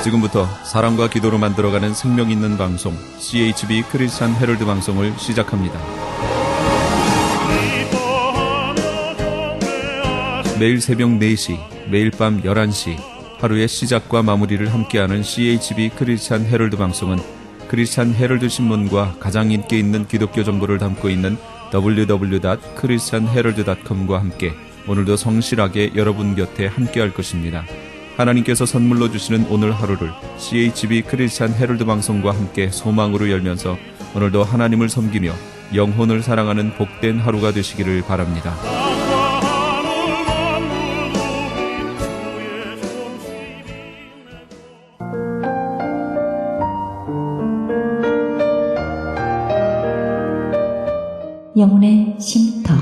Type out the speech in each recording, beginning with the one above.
지금부터 사랑과 기도로 만들어가는 생명 있는 방송 CHB 크리스찬 헤럴드 방송을 시작합니다. 매일 새벽 4시, 매일 밤 11시 하루의 시작과 마무리를 함께하는 CHB 크리스찬 헤럴드 방송은 크리스찬 헤럴드 신문과 가장 인기 있는 기독교 정보를 담고 있는 www.christianherald.com과 함께 오늘도 성실하게 여러분 곁에 함께할 것입니다. 하나님께서 선물로 주시는 오늘 하루를 CHB 크리스찬 헤럴드 방송과 함께 소망으로 열면서 오늘도 하나님을 섬기며 영혼을 사랑하는 복된 하루가 되시기를 바랍니다. 영혼의 쉼터.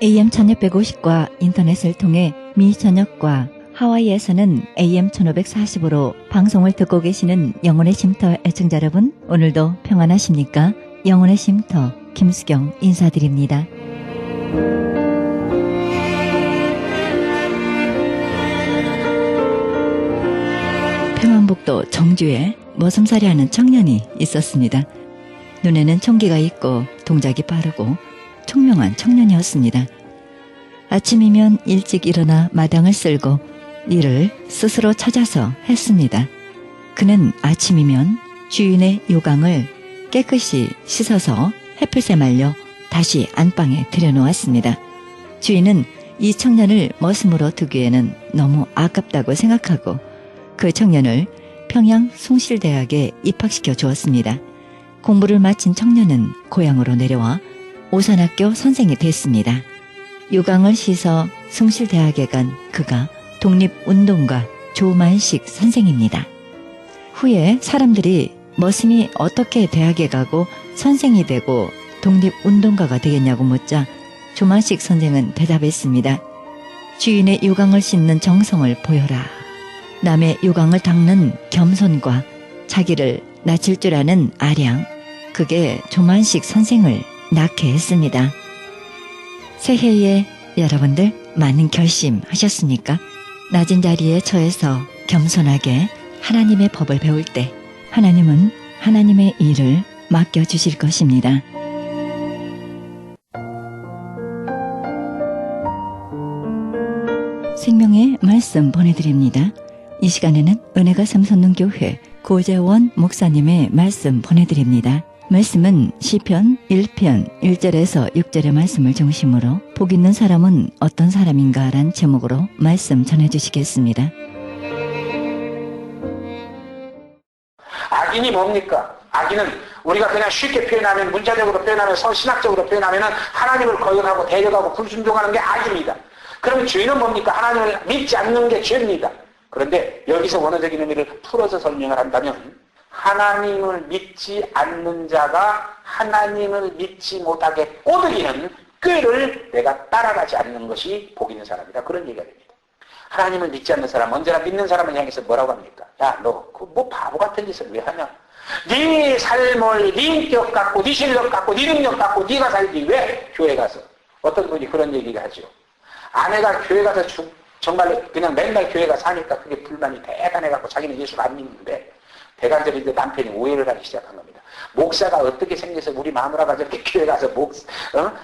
AM 1650과 인터넷을 통해 미 전역과 하와이에서는 AM 1540으로 방송을 듣고 계시는 영혼의 쉼터 애청자 여러분, 오늘도 평안하십니까? 영혼의 쉼터 김수경 인사드립니다. 평안북도 정주에 머슴살이 하는 청년이 있었습니다. 눈에는 총기가 있고 동작이 빠르고 총명한 청년이었습니다. 아침이면 일찍 일어나 마당을 쓸고 일을 스스로 찾아서 했습니다. 그는 아침이면 주인의 요강을 깨끗이 씻어서 햇빛에 말려 다시 안방에 들여놓았습니다. 주인은 이 청년을 머슴으로 두기에는 너무 아깝다고 생각하고 그 청년을 평양 숭실대학에 입학시켜 주었습니다. 공부를 마친 청년은 고향으로 내려와 오산학교 선생이 됐습니다. 요강을 씻어 숭실대학에 간 그가 독립운동가 조만식 선생입니다. 후에 사람들이 머슴이 어떻게 대학에 가고 선생이 되고 독립운동가가 되겠냐고 묻자 조만식 선생은 대답했습니다. 주인의 요강을 씻는 정성을 보여라. 남의 요강을 닦는 겸손과 자기를 낮출 줄 아는 아량, 그게 조만식 선생을 낳게 했습니다. 새해에 여러분들 많은 결심하셨습니까? 낮은 자리에 처해서 겸손하게 하나님의 법을 배울 때 하나님은 하나님의 일을 맡겨주실 것입니다. 생명의 말씀 보내드립니다. 이 시간에는 은혜가 삼선능교회 고재원 목사님의 말씀 보내드립니다. 말씀은 시편 1편 1절에서 6절의 말씀을 중심으로 복 있는 사람은 어떤 사람인가 란 제목으로 말씀 전해주시겠습니다. 악인이 뭡니까? 악인은 우리가 그냥 쉽게 표현하면, 문자적으로 표현하면, 신학적으로 표현하면 하나님을 거역하고 대적하고 불순종하는 게 악입니다. 그러면 죄는 뭡니까? 하나님을 믿지 않는 게 죄입니다. 그런데 여기서 원어적인 의미를 풀어서 설명을 한다면 하나님을 믿지 않는 자가 하나님을 믿지 못하게 꼬드기는 꾀를 내가 따라가지 않는 것이 복 있는 사람이다. 그런 얘기가 됩니다. 하나님을 믿지 않는 사람, 언제나 믿는 사람을 향해서 뭐라고 합니까? 야, 너 그 뭐 바보 같은 짓을 왜 하냐? 네 삶을 네 인격 갖고 네 실력 갖고 네 능력 갖고 네가 살지 왜 교회 가서? 어떤 분이 그런 얘기가 하죠. 아내가 교회 가서 정말 그냥 맨날 교회 가서 사니까 그게 불만이 대단해갖고 자기는 예수를 안 믿는데 대간절인데 남편이 오해를 하기 시작한 겁니다. 목사가 어떻게 생겨서 우리 마누라가 저렇게 교회 가서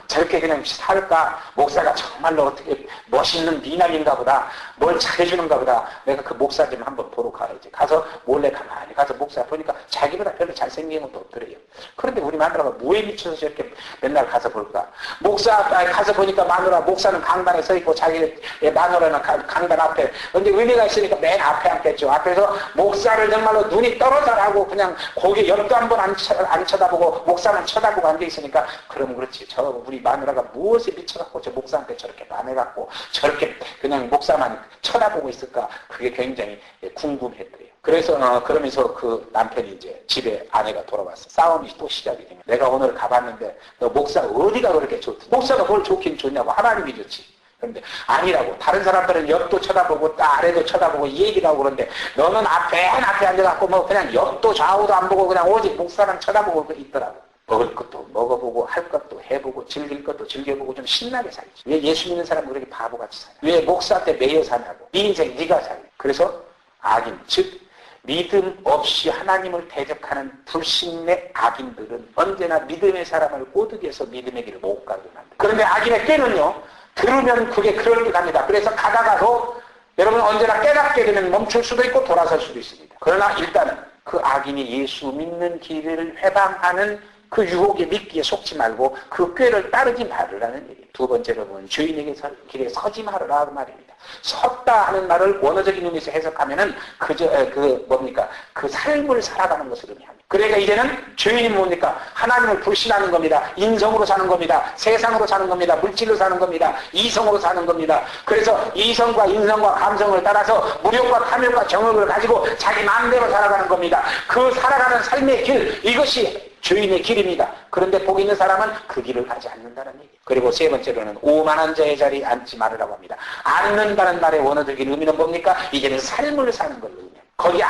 저렇게 그냥 살까? 목사가 정말로 어떻게 멋있는 미남인가 보다. 뭘 잘해주는가 보다. 내가 그 목사 좀 한번 보러 가야지. 가서 몰래 가만히 가서 목사 보니까 자기보다 별로 잘생긴 것도 없더래요. 그런데 우리 마누라가 뭐에 미쳐서 저렇게 맨날 가서 볼까? 목사 가서 보니까 목사는 강단에 서 있고 자기 마누라는 강단 앞에. 근데 의미가 있으니까 맨 앞에 앉겠죠. 앞에서 목사를 정말로 눈이 떨어져라고 그냥 고개 옆도 한번 안 쳐다보고 목사만 쳐다보고 앉아있으니까 그럼 그렇지. 저 우리 마누라가 무엇에 미쳐갖고 저 목사한테 저렇게 반해갖고 저렇게 그냥 목사만 쳐다보고 있을까? 그게 굉장히 궁금했대요. 그래서 그러면서 그 남편이 이제 집에 아내가 돌아왔어. 싸움이 또 시작이 됩니다. 내가 오늘 가봤는데 너 목사 어디가 그렇게 좋지? 목사가 뭘 좋긴 좋냐고. 하나님이 좋지. 그런데 아니라고. 다른 사람들은 옆도 쳐다보고 아래도 쳐다보고 얘기를 하고 그러는데 너는 맨 앞에 앉아갖고 뭐 그냥 옆도 좌우도 안 보고 그냥 오직 목사만 쳐다보고 있더라고. 먹을 것도 먹어보고 할 것도 해보고 즐길 것도 즐겨보고 좀 신나게 살지. 왜 예수 믿는 사람은 그렇게 바보같이 살아? 왜 목사한테 매여 사냐고. 네 인생 네가 살아. 그래서 악인, 즉 믿음 없이 하나님을 대적하는 불신의 악인들은 언제나 믿음의 사람을 꼬드겨서 믿음의 길을 못 가게 만든다. 그런데 악인의 꾀는요, 들으면 그게 그럴듯합니다. 그래서 가다가도 여러분 언제나 깨닫게 되면 멈출 수도 있고 돌아설 수도 있습니다. 그러나 일단은 그 악인이 예수 믿는 길을 회방하는 그 유혹에 믿기에 속지 말고 그 꾀를 따르지 말으라는 얘기예요. 두 번째로 보면 주인에게 길에 서지 말으라 그 말입니다. 섰다 하는 말을 원어적인 의미에서 해석하면은 그 삶을 살아가는 것을 의미합니다. 그러니까 이제는 주인이 뭡니까? 하나님을 불신하는 겁니다. 인성으로 사는 겁니다. 세상으로 사는 겁니다. 물질로 사는 겁니다. 이성으로 사는 겁니다. 그래서 이성과 인성과 감성을 따라서 무력과 탐욕과 정욕을 가지고 자기 마음대로 살아가는 겁니다. 그 살아가는 삶의 길, 이것이 주인의 길입니다. 그런데 복 있는 사람은 그 길을 가지 않는다는 얘기예요. 그리고 세 번째로는 오만한 자의 자리에 앉지 말으라고 합니다. 앉는다는 말의 원어적인 의미는 뭡니까? 이제는 삶을 사는 걸로 의미합니다. 거기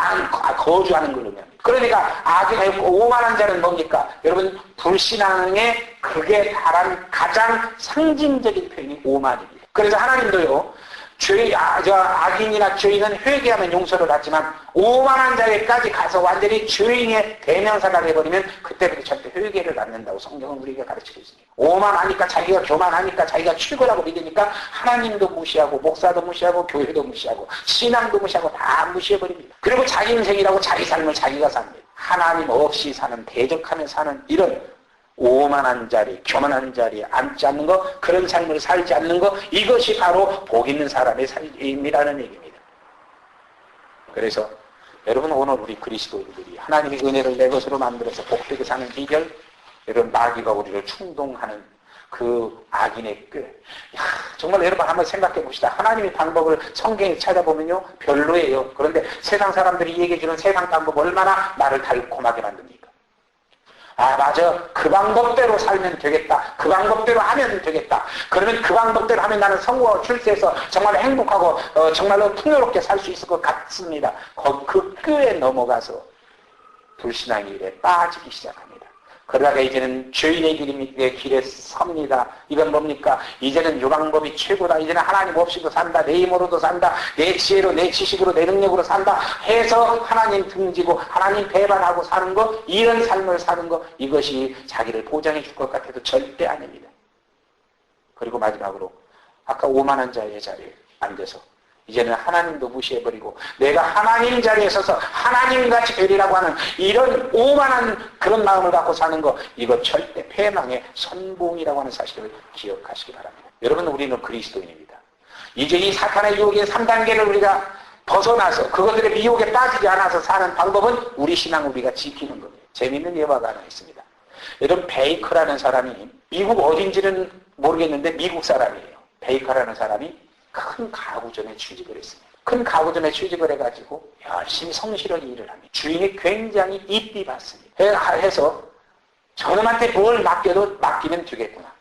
거주하는 걸로 의미합니다. 그러니까 악인의 오만한 자는 뭡니까? 여러분, 불신앙의 극에 달한 가장 상징적인 표현이 오만입니다. 그래서 하나님도요, 악인이나 죄인은 회개하면 용서를 받지만 오만한 자에까지 가서 완전히 죄인의 대명사가 되어버리면 그때부터 절대 회개를 않는다고 성경은 우리에게 가르치고 있습니다. 오만하니까, 자기가 교만하니까, 자기가 최고라고 믿으니까 하나님도 무시하고 목사도 무시하고 교회도 무시하고 신앙도 무시하고 다 무시해버립니다. 그리고 자기 인생이라고 자기 삶을 자기가 삽니다. 하나님 없이 사는, 대적하며 사는 이런 오만한 자리, 교만한 자리에 앉지 않는 것, 그런 삶을 살지 않는 것, 이것이 바로 복 있는 사람의 삶이라는 얘기입니다. 그래서 여러분, 오늘 우리 그리스도인들이 하나님의 은혜를 내 것으로 만들어서 복되게 사는 비결, 여러분, 마귀가 우리를 충동하는 그 악인의 꾀. 정말 여러분 한번 생각해 봅시다. 하나님의 방법을 성경에 찾아보면요, 별로예요. 그런데 세상 사람들이 얘기해주는 세상 방법 얼마나 나를 달콤하게 만듭니까? 맞아. 그 방법대로 살면 되겠다. 그 방법대로 하면 되겠다. 그러면 그 방법대로 하면 나는 성공하고 출세해서 정말 행복하고 정말로 풍요롭게 살 수 있을 것 같습니다. 그 꾀에 넘어가서 불신앙의 일에 빠지기 시작합니다. 그러다가 이제는 죄인의 길에 섭니다. 이건 뭡니까? 이제는 이 방법이 최고다. 이제는 하나님 없이도 산다. 내 힘으로도 산다. 내 지혜로, 내 지식으로, 내 능력으로 산다 해서 하나님 등지고 하나님 배반하고 사는 것, 이런 삶을 사는 것, 이것이 자기를 보장해 줄 것 같아도 절대 아닙니다. 그리고 마지막으로 아까 오만한 자의 자리에 앉아서 이제는 하나님도 무시해버리고 내가 하나님 자리에 서서 하나님같이 되리라고 하는 이런 오만한 그런 마음을 갖고 사는 거, 이거 절대 패망의 선봉이라고 하는 사실을 기억하시기 바랍니다. 여러분, 우리는 그리스도인입니다. 이제 이 사탄의 유혹의 3단계를 우리가 벗어나서 그것들의 미혹에 빠지지 않아서 사는 방법은 우리 신앙을 우리가 지키는 겁니다. 재미있는 예화가 하나 있습니다. 여러분, 베이커라는 사람이 미국 어딘지는 모르겠는데 미국 사람이에요. 베이커라는 사람이 큰 가구점에 취직을 했습니다. 큰 가구점에 취직을 해가지고 열심히 성실하게 일을 합니다. 주인이 굉장히 이삐 받습니다. 해서 저놈한테 뭘 맡겨도 맡기면 되겠구나.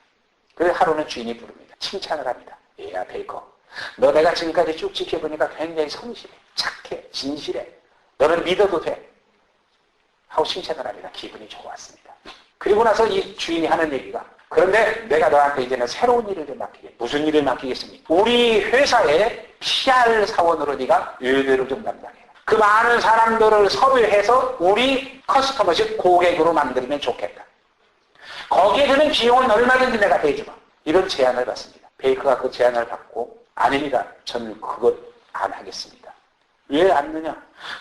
그래서 하루는 주인이 부릅니다. 칭찬을 합니다. 야, 베이커, 너 내가 지금까지 쭉 지켜보니까 굉장히 성실해, 착해, 진실해. 너는 믿어도 돼. 하고 칭찬을 합니다. 기분이 좋았습니다. 그리고 나서 이 주인이 하는 얘기가, 그런데 내가 너한테 이제는 새로운 일을 좀 맡기겠다. 무슨 일을 맡기겠습니까? 우리 회사의 PR 사원으로 네가 일들을 좀 담당해. 그 많은 사람들을 섭외해서 우리 커스터머, 즉 고객으로 만들면 좋겠다. 거기에 드는 비용은 얼마든지 내가 대주마. 이런 제안을 받습니다. 베이커가 그 제안을 받고, 아닙니다. 저는 그것 안 하겠습니다. 왜 안 넣냐?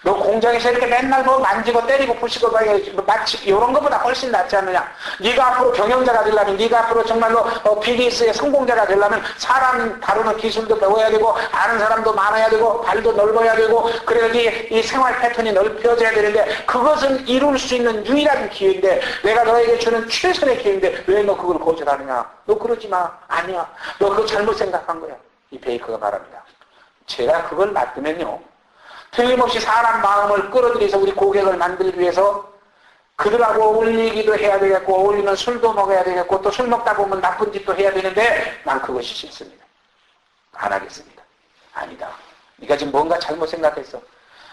너 공장에서 이렇게 맨날 뭐 만지고 때리고 부시고 마치 이런 것보다 훨씬 낫지 않느냐? 네가 앞으로 경영자가 되려면, 네가 앞으로 정말로 비즈니스의 성공자가 되려면 사람 다루는 기술도 배워야 되고 아는 사람도 많아야 되고 발도 넓어야 되고, 그래야지 이 생활 패턴이 넓혀져야 되는데, 그것은 이룰 수 있는 유일한 기회인데, 내가 너에게 주는 최선의 기회인데 왜 너 그걸 거절하느냐? 너 그러지 마. 아니야. 너 그거 잘못 생각한 거야. 이 베이커가 말합니다. 제가 그걸 맡으면요, 틀림없이 사람 마음을 끌어들여서 우리 고객을 만들기 위해서 그들하고 어울리기도 해야 되겠고, 어울리면 술도 먹어야 되겠고, 또 술 먹다 보면 나쁜 짓도 해야 되는데 난 그것이 싫습니다. 안 하겠습니다. 아니다. 네가 지금 뭔가 잘못 생각했어.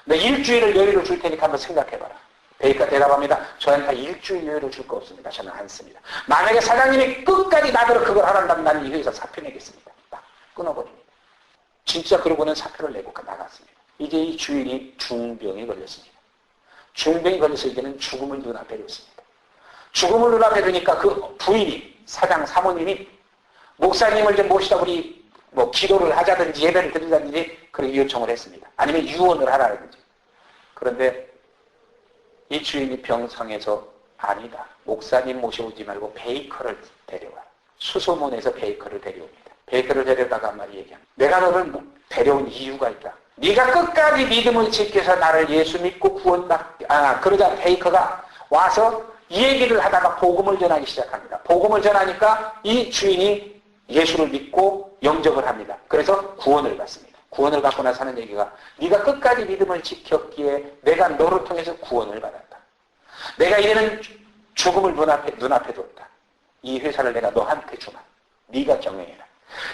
너 일주일을 여유를 줄 테니까 한번 생각해봐라. 베이커 대답합니다. 저는 다 일주일 여유를 줄 거 없습니다. 저는 안 씁니다. 만약에 사장님이 끝까지 나더러 그걸 하란다면 나는 이 회사 사표 내겠습니다. 딱 끊어버립니다. 진짜 그러고는 사표를 내고 나갔습니다. 이제 이 주인이 중병에 걸렸습니다. 중병이 걸려서 이제는 죽음을 눈앞에 뒀습니다. 죽음을 눈앞에 두니까 그 부인이, 사장 사모님이 목사님을 좀 모시다 우리 뭐 기도를 하자든지 예배를 드리자든지 그렇게 요청을 했습니다. 아니면 유언을 하라든지. 그런데 이 주인이 병상에서 아니다. 목사님 모셔오지 말고 베이커를 데려와. 수소문에서 베이커를 데려옵니다. 베이커를 데려다가 한 마디 얘기합니다. 내가 너를 데려온 이유가 있다. 네가 끝까지 믿음을 지켜서 나를 예수 믿고 그러자 베이커가 와서 이 얘기를 하다가 복음을 전하기 시작합니다. 복음을 전하니까 이 주인이 예수를 믿고 영접을 합니다. 그래서 구원을 받습니다. 구원을 받고 나서 하는 얘기가 네가 끝까지 믿음을 지켰기에 내가 너를 통해서 구원을 받았다. 내가 이제는 죽음을 눈앞에 뒀다. 이 회사를 내가 너한테 주마. 네가 경영해라.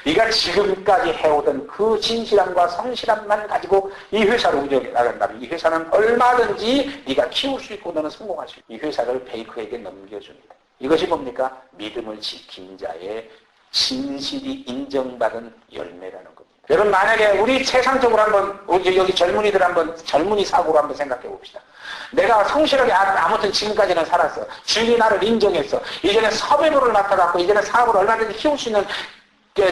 네가 지금까지 해오던 그 진실함과 성실함만 가지고 이 회사를 운영해 나간다면 이 회사는 얼마든지 네가 키울 수 있고 너는 성공할 수 있고 이 회사를 베이커에게 넘겨줍니다. 이것이 뭡니까? 믿음을 지킨 자의 진실이 인정받은 열매라는 겁니다. 여러분 만약에 우리 세상적으로 한번 여기 젊은이들 한번 젊은이 사고로 한번 생각해 봅시다. 내가 성실하게 아무튼 지금까지는 살았어. 주인이 나를 인정했어. 이제는 사회부를 맡아갖고 이제는 사업을 얼마든지 키울 수 있는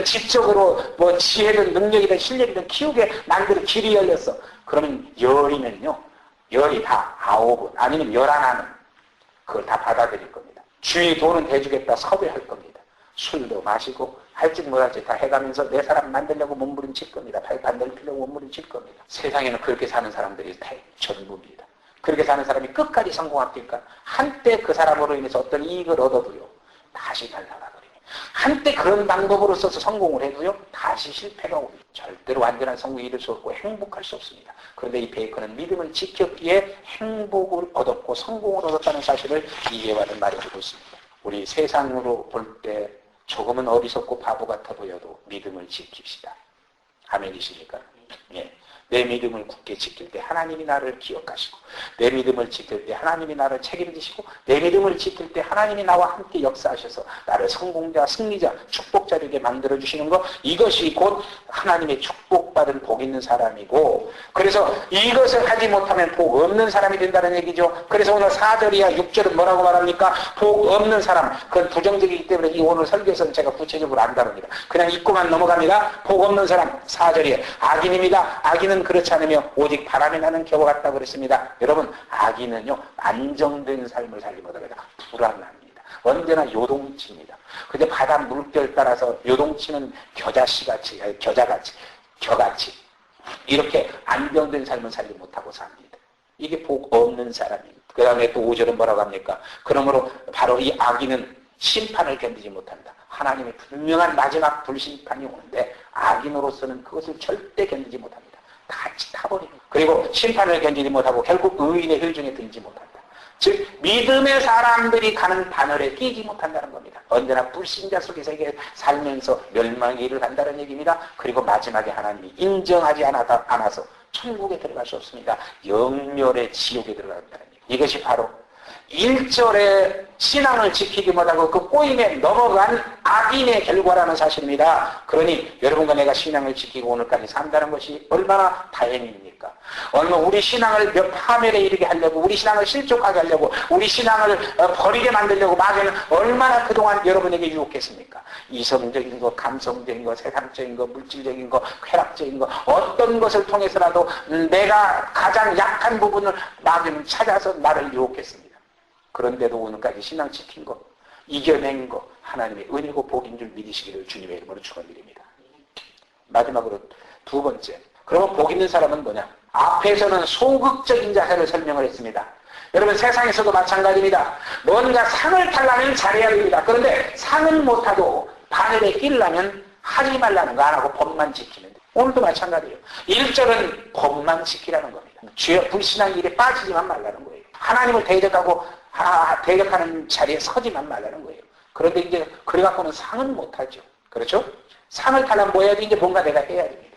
지적으로 뭐 지혜든 능력이든 실력이든 키우게 만들 길이 열렸어. 그러면 열이면요. 열이 다 9은 아니면 11은 그걸 다 받아들일 겁니다. 주인이 돈은 대주겠다 섭외할 겁니다. 술도 마시고 할지 못할지 다 해가면서 내 사람 만들려고 몸부림칠 겁니다. 발판 넓히려고 몸부림칠 겁니다. 세상에는 그렇게 사는 사람들이 전부입니다. 그렇게 사는 사람이 끝까지 성공합니까? 한때 그 사람으로 인해서 어떤 이익을 얻어도요. 다시 날아가버립니다. 한때 그런 방법으로 써서 성공을 해도요. 다시 실패가 옵니다. 절대로 완전한 성공을 이룰 수 없고 행복할 수 없습니다. 그런데 이 베이커는 믿음을 지켰기에 행복을 얻었고 성공을 얻었다는 사실을 이해하는 말이 되고 있습니다. 우리 세상으로 볼 때 조금은 어리석고 바보 같아 보여도 믿음을 지킵시다. 아멘이십니까? 예. 내 믿음을 굳게 지킬 때 하나님이 나를 기억하시고 내 믿음을 지킬 때 하나님이 나를 책임지시고 내 믿음을 지킬 때 하나님이 나와 함께 역사하셔서 나를 성공자, 승리자, 축복자 되게 만들어주시는 것 이것이 곧 하나님의 축복받은 복 있는 사람이고 그래서 이것을 하지 못하면 복 없는 사람이 된다는 얘기죠. 그래서 오늘 4절이야 6절은 뭐라고 말합니까? 복 없는 사람 그건 부정적이기 때문에 이 오늘 설교에서는 제가 구체적으로 안 다룹니다. 그냥 읽고만 넘어갑니다. 복 없는 사람 4절이에요. 악인입니다. 악인은 그렇지 않으며 오직 바람이 나는 겨와 같다 그랬습니다. 여러분 악인은요 안정된 삶을 살지 못합니다. 불안합니다. 언제나 요동칩니다. 근데 바다 물결 따라서 요동치는 겨자같이 이렇게 안정된 삶을 살지 못하고 삽니다. 이게 복 없는 사람입니다. 그 다음에 또 5절은 뭐라고 합니까? 그러므로 바로 이 악인은 심판을 견디지 못한다. 하나님의 분명한 마지막 불심판이 오는데 악인으로서는 그것을 절대 견디지 못합니다. 같이 타버립니다. 그리고 심판을 견디지 못하고 결국 의인의 혈중에 들지 못한다. 즉 믿음의 사람들이 가는 바늘에 끼지 못한다는 겁니다. 언제나 불신자 속에서 이게 살면서 멸망의 일을 한다는 얘기입니다. 그리고 마지막에 하나님이 인정하지 않아서 천국에 들어갈 수 없습니다. 영멸의 지옥에 들어간다는 얘기. 이것이 바로 1절에 신앙을 지키지 못하고 그 꼬임에 넘어간 악인의 결과라는 사실입니다. 그러니 여러분과 내가 신앙을 지키고 오늘까지 산다는 것이 얼마나 다행입니까? 얼마나 우리 신앙을 몇 파멸에 이르게 하려고 우리 신앙을 실족하게 하려고 우리 신앙을 버리게 만들려고 마귀는 얼마나 그동안 여러분에게 유혹했습니까? 이성적인 거, 감성적인 거, 세상적인 거, 물질적인 거, 쾌락적인 거 어떤 것을 통해서라도 내가 가장 약한 부분을 마귀는 찾아서 나를 유혹했습니다. 그런데도 오늘까지 신앙 지킨 거, 이겨낸 거 하나님의 은혜고 복인 줄 믿으시기를 주님의 이름으로 축원드립니다. 마지막으로 두 번째, 그러면 복 있는 사람은 뭐냐? 앞에서는 소극적인 자세를 설명을 했습니다. 여러분 세상에서도 마찬가지입니다. 뭔가 상을 타려면 잘해야 됩니다. 그런데 상은 못하고 바늘에 끼려면 하지 말라는 거 안 하고 법만 지키면 돼요. 오늘도 마찬가지예요. 1절은 법만 지키라는 겁니다. 불신앙 일에 빠지지만 말라는 거예요. 하나님을 대적하는 자리에 서지만 말라는 거예요. 그런데 이제 그래갖고는 상은 못하죠. 그렇죠? 상을 타려면 뭐 해야지? 이제 뭔가 내가 해야 됩니다.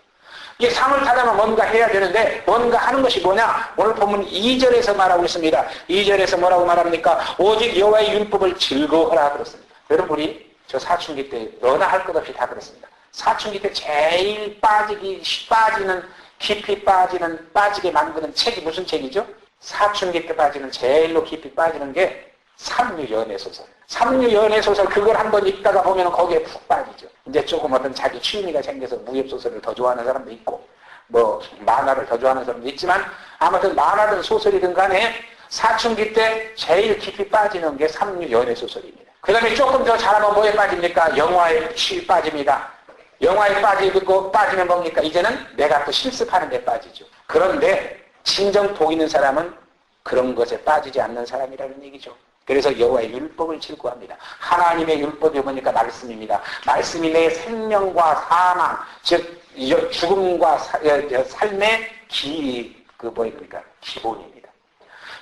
이게 상을 타려면 뭔가 해야 되는데 뭔가 하는 것이 뭐냐? 오늘 본문 2절에서 말하고 있습니다. 2절에서 뭐라고 말합니까? 오직 여호와의 율법을 즐거워하라 그렇습니다. 여러분 우리 저 사춘기 때 너나 할 것 없이 다 그렇습니다. 사춘기 때 제일 빠지는 깊이 빠지게 만드는 책이 무슨 책이죠? 사춘기 때 빠지는 제일로 깊이 빠지는 게 삼류연애소설. 삼류연애소설 그걸 한번 읽다가 보면 거기에 푹 빠지죠. 이제 조금 어떤 자기 취미가 생겨서 무협소설을 더 좋아하는 사람도 있고 뭐 만화를 더 좋아하는 사람도 있지만 아무튼 만화든 소설이든 간에 사춘기 때 제일 깊이 빠지는 게 삼류연애소설입니다. 그 다음에 조금 더 잘하면 뭐에 빠집니까? 영화에 빠집니다. 영화에 빠지면 뭡니까? 이제는 내가 또 실습하는 데 빠지죠. 그런데 진정 복 있는 사람은 그런 것에 빠지지 않는 사람이라는 얘기죠. 그래서 여호와의 율법을 즐거워합니다. 하나님의 율법이 뭐니까 말씀입니다. 말씀이 내 생명과 사망, 즉 죽음과 삶의 기본입니다.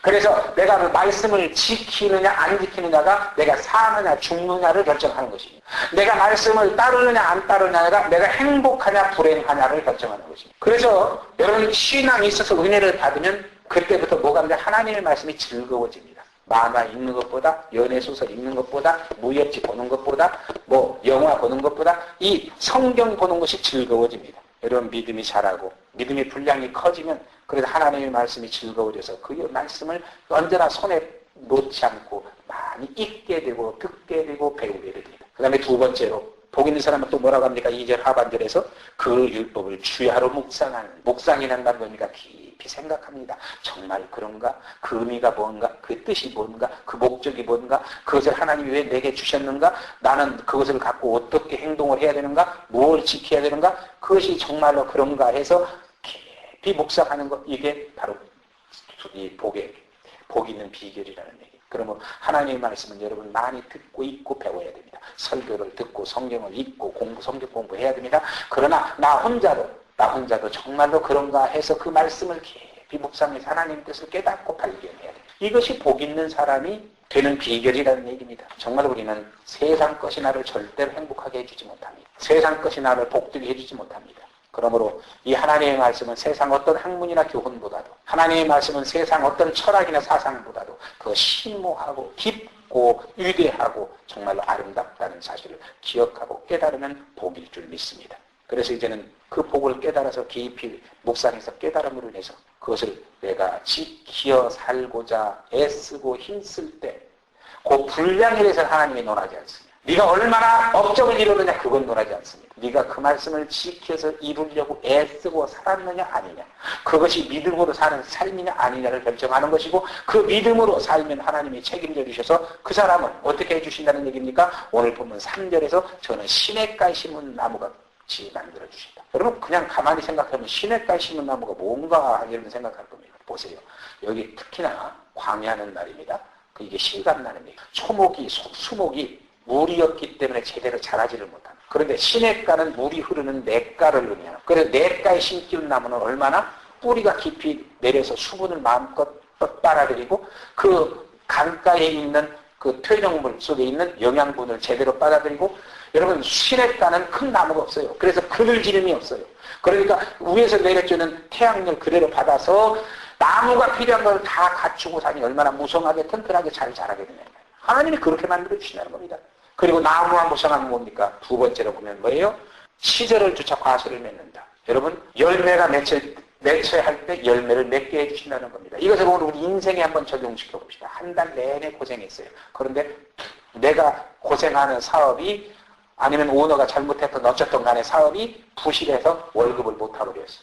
그래서 내가 그 말씀을 지키느냐 안 지키느냐가 내가 사느냐 죽느냐를 결정하는 것입니다. 내가 말씀을 따르느냐 안 따르느냐가 내가 행복하냐 불행하냐를 결정하는 것입니다. 그래서 여러분 신앙이 있어서 은혜를 받으면 그때부터 뭐가 하냐 하나님의 말씀이 즐거워집니다. 만화 읽는 것보다 연애소설 읽는 것보다 무협지 보는 것보다 뭐 영화 보는 것보다 이 성경 보는 것이 즐거워집니다. 여러분 믿음이 자라고 믿음의 분량이 커지면 그래서 하나님의 말씀이 즐거워져서 그 말씀을 언제나 손에 놓지 않고 많이 읽게 되고 듣게 되고 배우게 됩니다. 그 다음에 두 번째로 복 있는 사람은 또 뭐라고 합니까? 2절 하반절에서 그 율법을 주야로 묵상하는 묵상이란 말 뭡니까? 깊이 생각합니다. 정말 그런가? 그 의미가 뭔가? 그 뜻이 뭔가? 그 목적이 뭔가? 그것을 하나님이 왜 내게 주셨는가? 나는 그것을 갖고 어떻게 행동을 해야 되는가? 뭘 지켜야 되는가? 그것이 정말로 그런가 해서 깊이 묵상하는 것, 이게 바로 이 복 있는 비결이라는 얘기. 그러면 하나님의 말씀은 여러분 많이 듣고 읽고 배워야 됩니다. 설교를 듣고 성경을 읽고 성경 공부해야 됩니다. 그러나 나 혼자도 정말로 그런가 해서 그 말씀을 깊이 묵상해서 하나님의 뜻을 깨닫고 발견해야 됩니다. 이것이 복 있는 사람이 되는 비결이라는 얘기입니다. 정말 우리는 세상 것이 나를 절대로 행복하게 해주지 못합니다. 세상 것이 나를 복되게 해주지 못합니다. 그러므로 이 하나님의 말씀은 세상 어떤 학문이나 교훈보다도 하나님의 말씀은 세상 어떤 철학이나 사상보다도 더 심오하고 깊고 위대하고 정말로 아름답다는 사실을 기억하고 깨달으면 복일 줄 믿습니다. 그래서 이제는 그 복을 깨달아서 깊이 묵상해서 깨달음으로 인해서 그것을 내가 지켜 살고자 애쓰고 힘쓸 때 그 분량에 대해서 하나님이 논하지 않습니다. 네가 얼마나 업적을 이루느냐 그건 논하지 않습니다. 네가 그 말씀을 지켜서 이루려고 애쓰고 살았느냐 아니냐 그것이 믿음으로 사는 삶이냐 아니냐를 결정하는 것이고 그 믿음으로 살면 하나님이 책임져 주셔서 그 사람은 어떻게 해주신다는 얘기입니까? 오늘 보면 3절에서 저는 시냇가에 심은 나무가 같이 만들어 주신다. 여러분 그냥 가만히 생각하면 시냇가에 심은 나무가 뭔가 이런 생각할 겁니다. 보세요. 여기 특히나 광야하는 날입니다. 이게 실감나는 얘기. 초목이 수목이 물이었기 때문에 제대로 자라지를 못합니다. 그런데 시냇가는 물이 흐르는 냇가를 의미해요. 그래서 냇가에 심기운 나무는 얼마나 뿌리가 깊이 내려서 수분을 마음껏 빨아들이고 그 강가에 있는 그 퇴적물 속에 있는 영양분을 제대로 빨아들이고 여러분 시냇가는 큰 나무가 없어요. 그래서 그늘지름이 없어요. 그러니까 위에서 내려주는 태양을 그대로 받아서 나무가 필요한 걸 다 갖추고 사니 얼마나 무성하게 튼튼하게 잘 자라게 되냐. 하나님이 그렇게 만들어 주시는 겁니다. 그리고 나무와 무성하면 뭡니까? 두 번째로 보면 뭐예요? 시절을 주차 과실을 맺는다. 여러분 열매가 맺혀할 때 열매를 맺게 해주신다는 겁니다. 이것을 오늘 우리 인생에 한번 적용시켜 봅시다. 한 달 내내 고생했어요. 그런데 내가 고생하는 사업이 아니면 오너가 잘못했던 어쨌든 간에 사업이 부실해서 월급을 못하고 그랬어.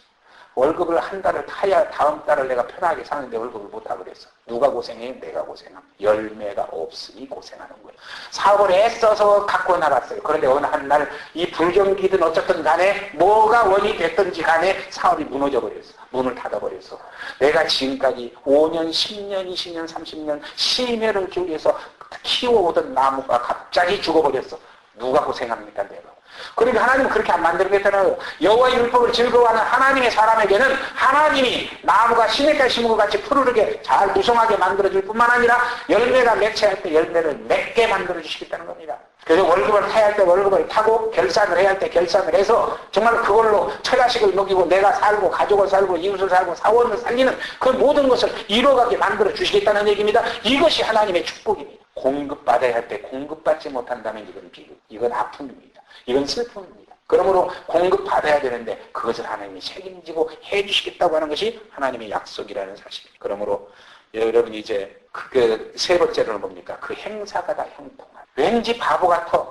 월급을 한 달을 타야 다음 달을 내가 편하게 사는데 월급을 못하고 그랬어. 누가 고생해요? 내가 고생함. 열매가 없으니 고생하는 거예요. 사업을 애써서 갖고 나갔어요. 그런데 어느 한 날 이 불경기든 어쨌든 간에 뭐가 원이 됐든지 간에 사업이 무너져 버렸어. 문을 닫아버렸어. 내가 지금까지 5년, 10년, 20년, 30년 심혈을 기울여서 키워오던 나무가 갑자기 죽어버렸어. 누가 고생합니까? 내가. 그러니까 하나님은 그렇게 안 만들겠다는 여호와의 율법을 즐거워하는 하나님의 사람에게는 하나님이 나무가 시냇가에 심은 것 같이 푸르르게 잘 무성하게 만들어줄 뿐만 아니라 열매가 맺혀야 할 때 열매를 맺게 만들어주시겠다는 겁니다. 그래서 월급을 타야 할 때 월급을 타고 결산을 해야 할 때 결산을 해서 정말 그걸로 처자식을 먹이고 내가 살고 가족을 살고 이웃을 살고 사원을 살리는 그 모든 것을 이루어가게 만들어 주시겠다는 얘기입니다. 이것이 하나님의 축복입니다. 공급받아야 할 때 공급받지 못한다면 이건 비극, 이건 아픔입니다. 이건 슬픔입니다. 그러므로 공급받아야 되는데 그것을 하나님이 책임지고 해주시겠다고 하는 것이 하나님의 약속이라는 사실입니다. 그러므로 여러분 이제 그 세 번째로는 뭡니까? 그 행사가 다 형통한. 왠지 바보 같아.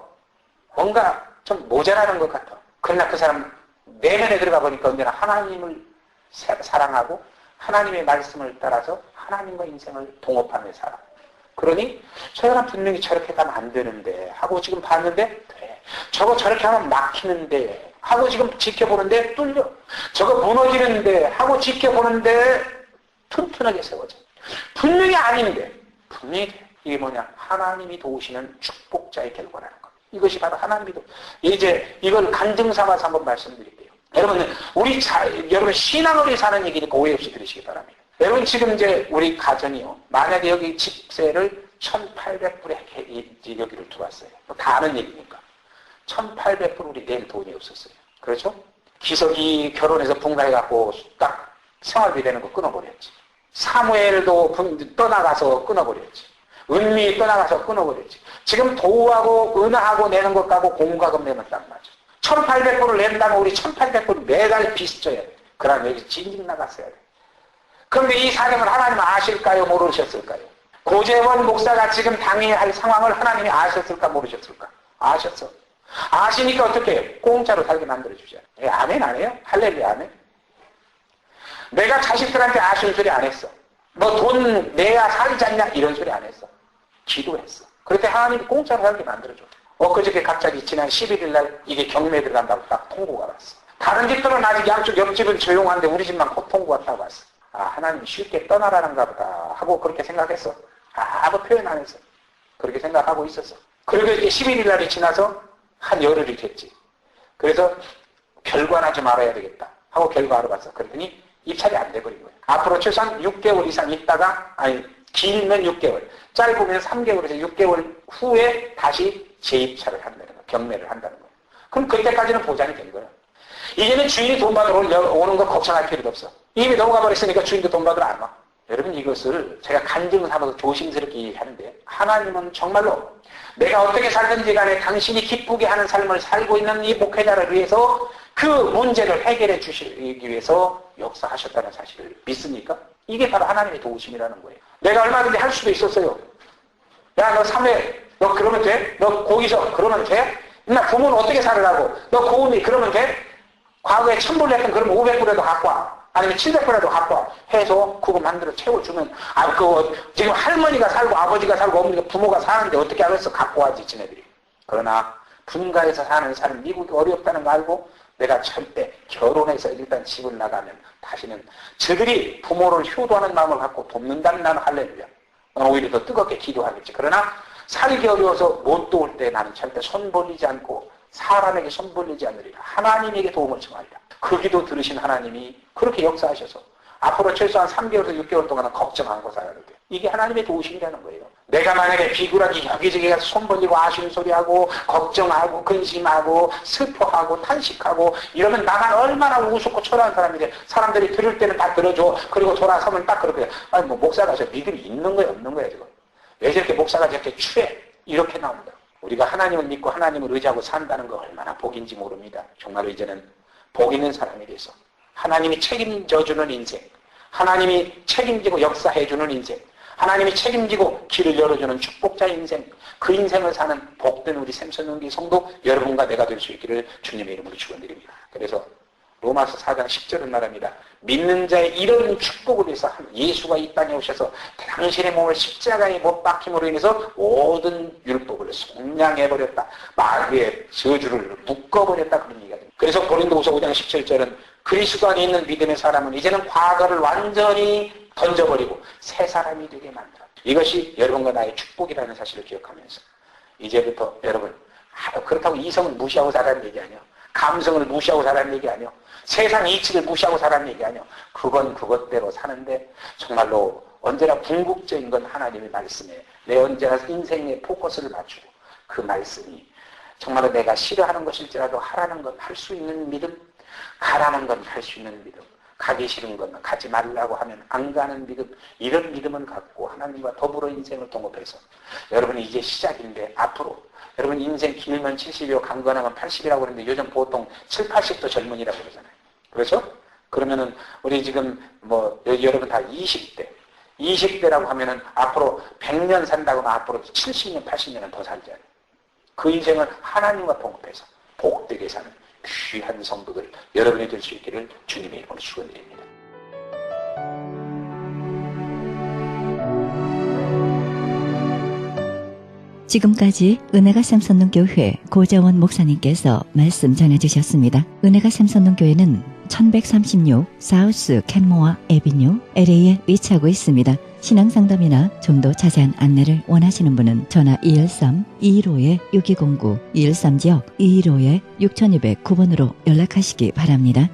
뭔가 좀 모자라는 것 같아. 그러나 그 사람 내면에 들어가 보니까 언제나 하나님을 사랑하고 하나님의 말씀을 따라서 하나님과 인생을 동업하며 살아. 그러니 저 사람 분명히 저렇게 가면 안 되는데 하고 지금 봤는데 돼. 저거 저렇게 하면 막히는데 하고 지금 지켜보는데 뚫려. 저거 무너지는데 하고 지켜보는데 튼튼하게 세워져. 분명히 아닌데 분명히 돼. 이게 뭐냐? 하나님이 도우시는 축복자의 결과라는 것. 이것이 바로 하나님이 이제 이걸 간증 삼아서 한번 말씀드릴게요. 여러분 신앙으로 사는 얘기니까 오해 없이 들으시기 바랍니다. 여러분 지금 이제 우리 가정이요. 만약에 여기 집세를 1,800불에 여기를 들어왔어요. 다 아는 얘기니까. 1,800불 우리 낼 돈이 없었어요. 그렇죠? 기석이 결혼해서 분가해갖고 딱 생활비 되는 거 끊어버렸지. 사무엘도 떠나가서 끊어버렸지. 은미 떠나가서 끊어버렸지. 지금 도우하고 은하하고 내는 것 가고 공과금 내면 딱 맞아. 1,800불을 낸다면 우리 1,800불 매달 빚 져야 돼. 그러면 여기 진즉 나갔어야 돼. 그런데 이 사정을 하나님 아실까요? 모르셨을까요? 고재원 목사가 지금 당해야 할 상황을 하나님이 아셨을까? 모르셨을까? 아셨어. 아시니까 어떻게 해요? 공짜로 살게 만들어주잖아요. 아멘 안 해요? 할렐루야 아멘. 내가 자식들한테 아쉬운 소리 안 했어. 너 돈 내야 살지 않냐? 이런 소리 안 했어. 기도했어. 그럴 때 하나님이 공짜로 살게 만들어줘. 엊그저께 갑자기 지난 11일 날 이게 경매 들어간다고 딱 통보가 왔어. 다른 집들은 아직 양쪽 옆집은 조용한데 우리 집만 곧 통보가 딱 왔어. 아, 하나님 쉽게 떠나라는가 보다 하고 그렇게 생각했어. 아무 표현 안 했어. 그렇게 생각하고 있었어. 그리고 이제 11일 날이 지나서 한 열흘이 됐지. 그래서 결과나 좀 알아야 되겠다 하고 결과를 봤어. 그랬더니 입찰이 안 돼버린 거예요. 앞으로 최소한 6개월 이상 있다가, 아니, 길면 6개월, 짧으면 3개월에서 6개월 후에 다시 재입찰을 한다는 거예요. 경매를 한다는 거예요. 그럼 그때까지는 보장이 된 거예요. 이제는 주인이 돈 받으러 오는 거 걱정할 필요도 없어. 이미 넘어가 버렸으니까 주인도 돈 받으러 안 와. 여러분 이것을 제가 간증을 하면서 조심스럽게 얘기하는데 하나님은 정말로 내가 어떻게 살든지 간에 당신이 기쁘게 하는 삶을 살고 있는 이 목회자를 위해서 그 문제를 해결해 주시기 위해서 역사하셨다는 사실을 믿습니까? 이게 바로 하나님의 도우심이라는 거예요. 내가 얼마든지 할 수도 있었어요. 야, 너 3회, 너 그러면 돼? 너 거기서 그러면 돼? 나 부모는 어떻게 살으라고? 너 고음이 그러면 돼? 과거에 1,000불 냈던 그러면 500불에도 갖고 와. 아니면 700불에도 갖고 와. 해서 그거 만들어 채워주면, 지금 할머니가 살고 아버지가 살고 어머니가 부모가 사는데 어떻게 하겠어? 갖고 와지, 지네들이. 그러나 분가해서 사는 삶, 미국이 어렵다는 거 알고 내가 절대 결혼해서 일단 집을 나가면 다시는 저들이 부모를 효도하는 마음을 갖고 돕는다면 나는 할렐루야. 오히려 더 뜨겁게 기도하겠지. 그러나 살기 어려워서 못 도울 때 나는 절대 손 벌리지 않고 사람에게 손 벌리지 않으리라. 하나님에게 도움을 청하리라. 그 기도 들으신 하나님이 그렇게 역사하셔서 앞으로 최소한 3개월에서 6개월 동안은 걱정 안 하고 살아야 돼. 이게 하나님의 도우심이라는 거예요. 내가 만약에 비굴하게 여기저기 가서 손 벌리고 아쉬운 소리하고 걱정하고 근심하고 슬퍼하고 탄식하고 이러면 나만 얼마나 우습고 초라한 사람인데 사람들이 들을 때는 다 들어줘. 그리고 돌아서면 딱 그렇게 아니 뭐 목사가 저 믿음이 있는 거야 없는 거야 지금. 왜 저렇게 목사가 저렇게 추해? 이렇게 나옵니다. 우리가 하나님을 믿고 하나님을 의지하고 산다는 거 얼마나 복인지 모릅니다. 정말로 이제는 복 있는 사람이 돼서 하나님이 책임져주는 인생, 하나님이 책임지고 역사해주는 인생, 하나님이 책임지고 길을 열어주는 축복자 인생, 그 인생을 사는 복된 우리 샘선용기 성도 여러분과 내가 될 수 있기를 주님의 이름으로 축원드립니다. 그래서 로마서 4장 10절은 말합니다. 믿는 자의 이런 축복을 위해서 예수가 이 땅에 오셔서 당신의 몸을 십자가에 못 박힘으로 인해서 모든 율법을 속량해버렸다. 마귀의 저주를 묶어버렸다. 그런 얘기가 됩니다. 그래서 고린도후서 5장 17절은 그리스도 안에 있는 믿음의 사람은 이제는 과거를 완전히 던져버리고 새 사람이 되게 만들어. 이것이 여러분과 나의 축복이라는 사실을 기억하면서 이제부터 여러분 그렇다고 이성을 무시하고 살라는 얘기 아니에요. 감성을 무시하고 살라는 얘기 아니에요. 세상 이치를 무시하고 살라는 얘기 아니에요. 그건 그것대로 사는데 정말로 언제나 궁극적인 건 하나님의 말씀에 내 언제나 인생의 포커스를 맞추고 그 말씀이 정말로 내가 싫어하는 것일지라도 하라는 건 할 수 있는 믿음, 가라는 건 할 수 있는 믿음, 가기 싫은 건 가지 말라고 하면 안 가는 믿음, 이런 믿음을 갖고 하나님과 더불어 인생을 동업해서 여러분 이제 시작인데 앞으로 여러분 인생 길면 70이고 강건하면 80이라고 그러는데 요즘 보통 7, 80도 젊은이라고 그러잖아요. 그렇죠? 그러면은 우리 지금 여러분 다 20대라고 하면은 앞으로 100년 산다고 하면 앞으로 70년, 80년은 더 살잖아요. 그 인생을 하나님과 동업해서 복되게 사는 귀한 성도들 여러분이 될 수 있기를 주님의 이름으로 축원드립니다. 지금까지 은혜가 샘솟는교회 고재원 목사님께서 말씀 전해주셨습니다. 은혜가 샘솟는교회는 1136 사우스 캔모아 에비뉴 LA에 위치하고 있습니다. 신앙상담이나 좀 더 자세한 안내를 원하시는 분은 전화 213-215-6209 213지역 215-6209번으로 연락하시기 바랍니다.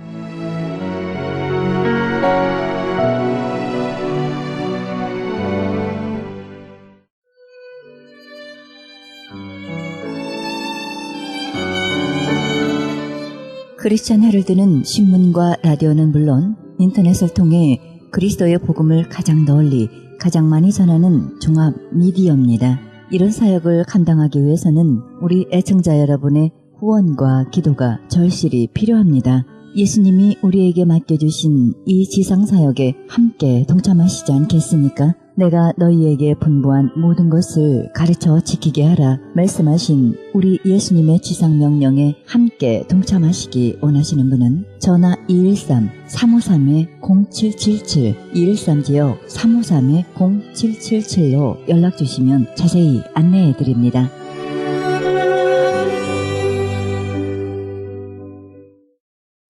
크리스천 헤럴드는 신문과 라디오는 물론 인터넷을 통해 그리스도의 복음을 가장 널리 가장 많이 전하는 종합 미디어입니다. 이런 사역을 감당하기 위해서는 우리 애청자 여러분의 후원과 기도가 절실히 필요합니다. 예수님이 우리에게 맡겨주신 이 지상사역에 함께 동참하시지 않겠습니까? 내가 너희에게 분부한 모든 것을 가르쳐 지키게 하라 말씀하신 우리 예수님의 지상명령에 함께 동참하시기 원하시는 분은 전화 213-353-0777 213지역 353-0777로 연락주시면 자세히 안내해드립니다.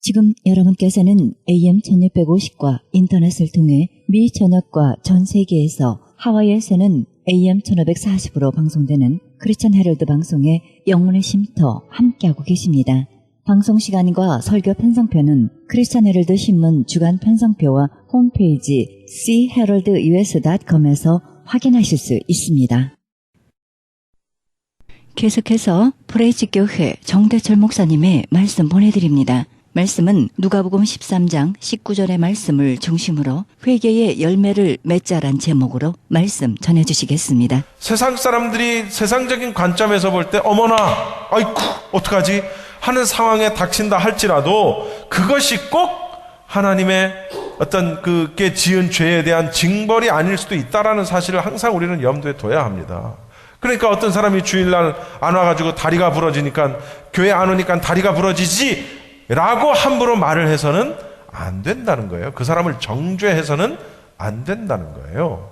지금 여러분께서는 AM 1650과 인터넷을 통해 미 전역과 전 세계에서 하와이에서는 AM 1540으로 방송되는 크리스천 헤럴드 방송의 영혼의 쉼터 함께하고 계십니다. 방송 시간과 설교 편성표는 크리스천 헤럴드 신문 주간 편성표와 홈페이지 cheheraldus.com에서 확인하실 수 있습니다. 계속해서 프레이즈교회 정대철 목사님의 말씀 보내드립니다. 말씀은 누가복음 13장 19절의 말씀을 중심으로 회개의 열매를 맺자란 제목으로 말씀 전해주시겠습니다. 세상 사람들이 세상적인 관점에서 볼 때 어머나 아이쿠 어떡하지 하는 상황에 닥친다 할지라도 그것이 꼭 하나님의 어떤 그게 지은 죄에 대한 징벌이 아닐 수도 있다라는 사실을 항상 우리는 염두에 둬야 합니다. 그러니까 어떤 사람이 주일날 안 와가지고 다리가 부러지니까 교회 안 오니까 다리가 부러지지 라고 함부로 말을 해서는 안 된다는 거예요. 그 사람을 정죄해서는 안 된다는 거예요.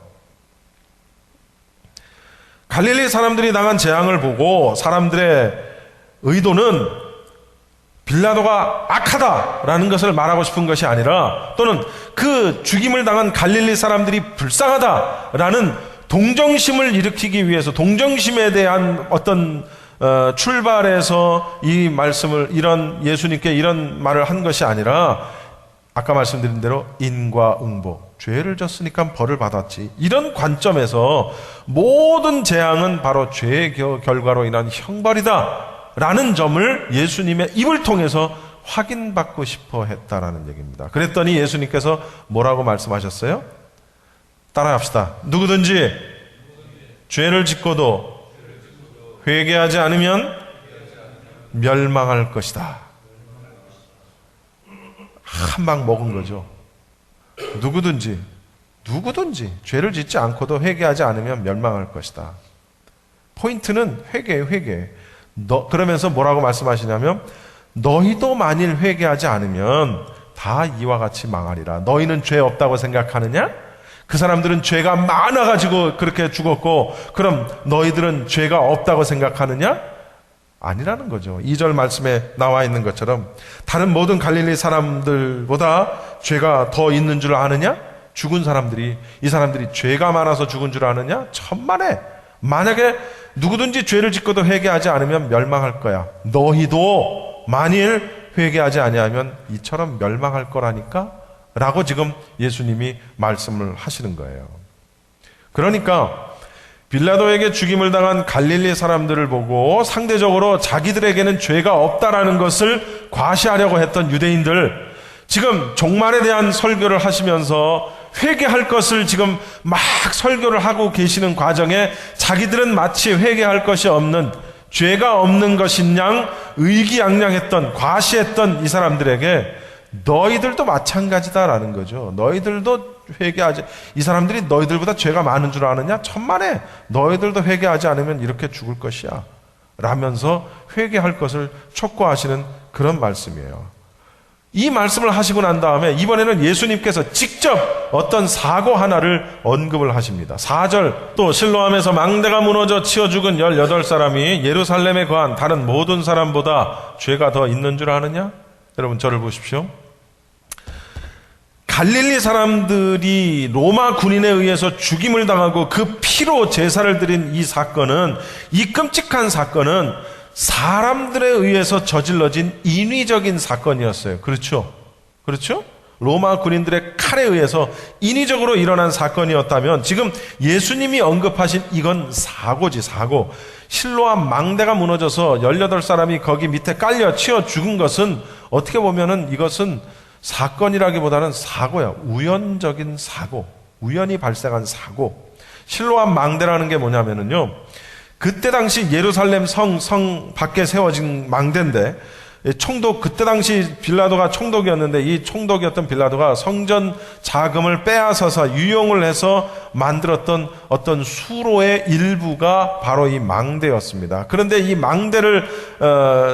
갈릴리 사람들이 당한 재앙을 보고 사람들의 의도는 빌라도가 악하다라는 것을 말하고 싶은 것이 아니라 또는 그 죽임을 당한 갈릴리 사람들이 불쌍하다라는 동정심을 일으키기 위해서 동정심에 대한 어떤 출발해서 이 말씀을 예수님께 이런 말을 한 것이 아니라 아까 말씀드린 대로 인과응보 죄를 졌으니까 벌을 받았지 이런 관점에서 모든 재앙은 바로 죄의 결과로 인한 형벌이다 라는 점을 예수님의 입을 통해서 확인받고 싶어 했다라는 얘기입니다. 그랬더니 예수님께서 뭐라고 말씀하셨어요? 따라합시다. 누구든지 죄를 짓고도 회개하지 않으면 멸망할 것이다. 한 방 먹은 거죠. 누구든지 죄를 짓지 않고도 회개하지 않으면 멸망할 것이다. 포인트는 회개. 그러면서 뭐라고 말씀하시냐면 너희도 만일 회개하지 않으면 다 이와 같이 망하리라. 너희는 죄 없다고 생각하느냐? 그 사람들은 죄가 많아가지고 그렇게 죽었고 그럼 너희들은 죄가 없다고 생각하느냐? 아니라는 거죠. 2절 말씀에 나와 있는 것처럼 다른 모든 갈릴리 사람들보다 죄가 더 있는 줄 아느냐? 죽은 사람들이 이 사람들이 죄가 많아서 죽은 줄 아느냐? 천만에 만약에 누구든지 죄를 짓고도 회개하지 않으면 멸망할 거야. 너희도 만일 회개하지 아니하면 이처럼 멸망할 거라니까 라고 지금 예수님이 말씀을 하시는 거예요. 그러니까 빌라도에게 죽임을 당한 갈릴리 사람들을 보고 상대적으로 자기들에게는 죄가 없다라는 것을 과시하려고 했던 유대인들, 지금 종말에 대한 설교를 하시면서 회개할 것을 지금 막 설교를 하고 계시는 과정에 자기들은 마치 회개할 것이 없는, 죄가 없는 것인 양 의기양양했던, 과시했던 이 사람들에게 너희들도 마찬가지다라는 거죠. 너희들도 회개하지, 이 사람들이 너희들보다 죄가 많은 줄 아느냐? 천만에 너희들도 회개하지 않으면 이렇게 죽을 것이야 라면서 회개할 것을 촉구하시는 그런 말씀이에요. 이 말씀을 하시고 난 다음에 이번에는 예수님께서 직접 어떤 사고 하나를 언급을 하십니다. 4절, 또 실로암에서 망대가 무너져 치어 죽은 18사람이 예루살렘에 거한 다른 모든 사람보다 죄가 더 있는 줄 아느냐? 여러분 저를 보십시오. 갈릴리 사람들이 로마 군인에 의해서 죽임을 당하고 그 피로 제사를 드린 이 사건은, 이 끔찍한 사건은 사람들에 의해서 저질러진 인위적인 사건이었어요. 그렇죠? 그렇죠? 로마 군인들의 칼에 의해서 인위적으로 일어난 사건이었다면 지금 예수님이 언급하신 이건 사고지, 사고. 실로암 망대가 무너져서 18사람이 거기 밑에 깔려 치어 죽은 것은 어떻게 보면은 이것은 사건이라기보다는 사고야. 우연적인 사고. 우연히 발생한 사고. 실로암 망대라는 게 뭐냐면은요, 그때 당시 예루살렘 성 밖에 세워진 망대인데, 총독, 그때 당시 빌라도가 총독이었는데 이 총독이었던 빌라도가 성전 자금을 빼앗아서 유용을 해서 만들었던 어떤 수로의 일부가 바로 이 망대였습니다. 그런데 이 망대를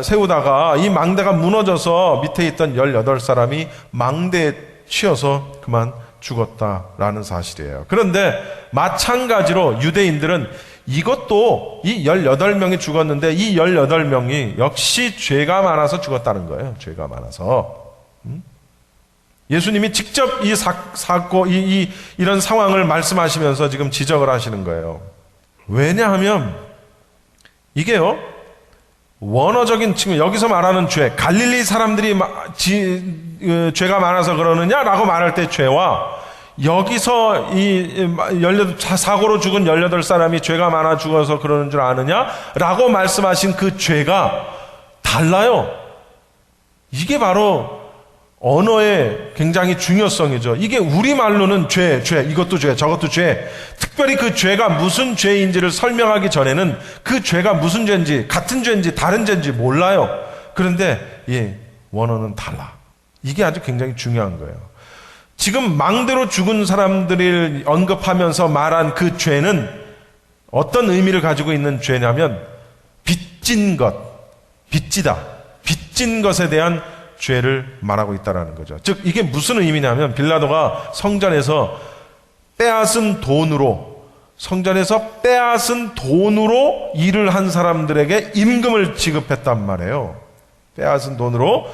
세우다가 이 망대가 무너져서 밑에 있던 18사람이 망대에 치여서 그만 죽었다라는 사실이에요. 그런데 마찬가지로 유대인들은 이것도 이 18명이 죽었는데 이 18명이 역시 죄가 많아서 죽었다는 거예요. 죄가 많아서. 예수님이 직접 이 사고, 이런 상황을 말씀하시면서 지금 지적을 하시는 거예요. 왜냐하면 이게요, 원어적인 측면, 여기서 말하는 죄, 갈릴리 사람들이 죄가 많아서 그러느냐라고 말할 때 죄와 여기서 사고로 죽은 18사람이 죄가 많아 죽어서 그러는 줄 아느냐라고 말씀하신 그 죄가 달라요. 이게 바로 언어의 굉장히 중요성이죠. 이게 우리말로는 죄, 이것도 죄, 저것도 죄. 특별히 그 죄가 무슨 죄인지를 설명하기 전에는 그 죄가 무슨 죄인지, 같은 죄인지 다른 죄인지 몰라요. 그런데 원어는 달라. 이게 아주 굉장히 중요한 거예요. 지금 망대로 죽은 사람들을 언급하면서 말한 그 죄는 어떤 의미를 가지고 있는 죄냐면 빚진 것, 빚지다, 빚진 것에 대한 죄를 말하고 있다는 거죠. 즉 이게 무슨 의미냐면 빌라도가 성전에서 빼앗은 돈으로 일을 한 사람들에게 임금을 지급했단 말이에요. 빼앗은 돈으로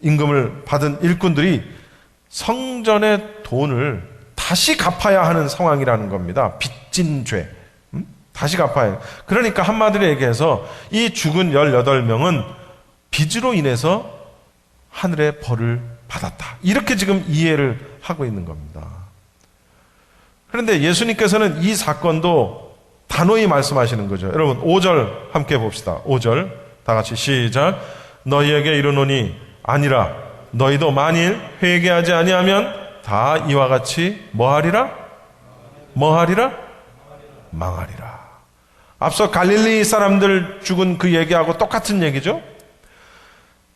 임금을 받은 일꾼들이 성전의 돈을 다시 갚아야 하는 상황이라는 겁니다. 빚진 죄. 다시 갚아야 해요. 그러니까 한마디로 얘기해서 이 죽은 18명은 빚으로 인해서 하늘의 벌을 받았다. 이렇게 지금 이해를 하고 있는 겁니다. 그런데 예수님께서는 이 사건도 단호히 말씀하시는 거죠. 여러분 5절 함께 봅시다. 5절 다 같이 시작. 너희에게 이르노니 아니라 너희도 만일 회개하지 아니하면 다 이와 같이 뭐하리라? 망하리라. 앞서 갈릴리 사람들 죽은 그 얘기하고 똑같은 얘기죠.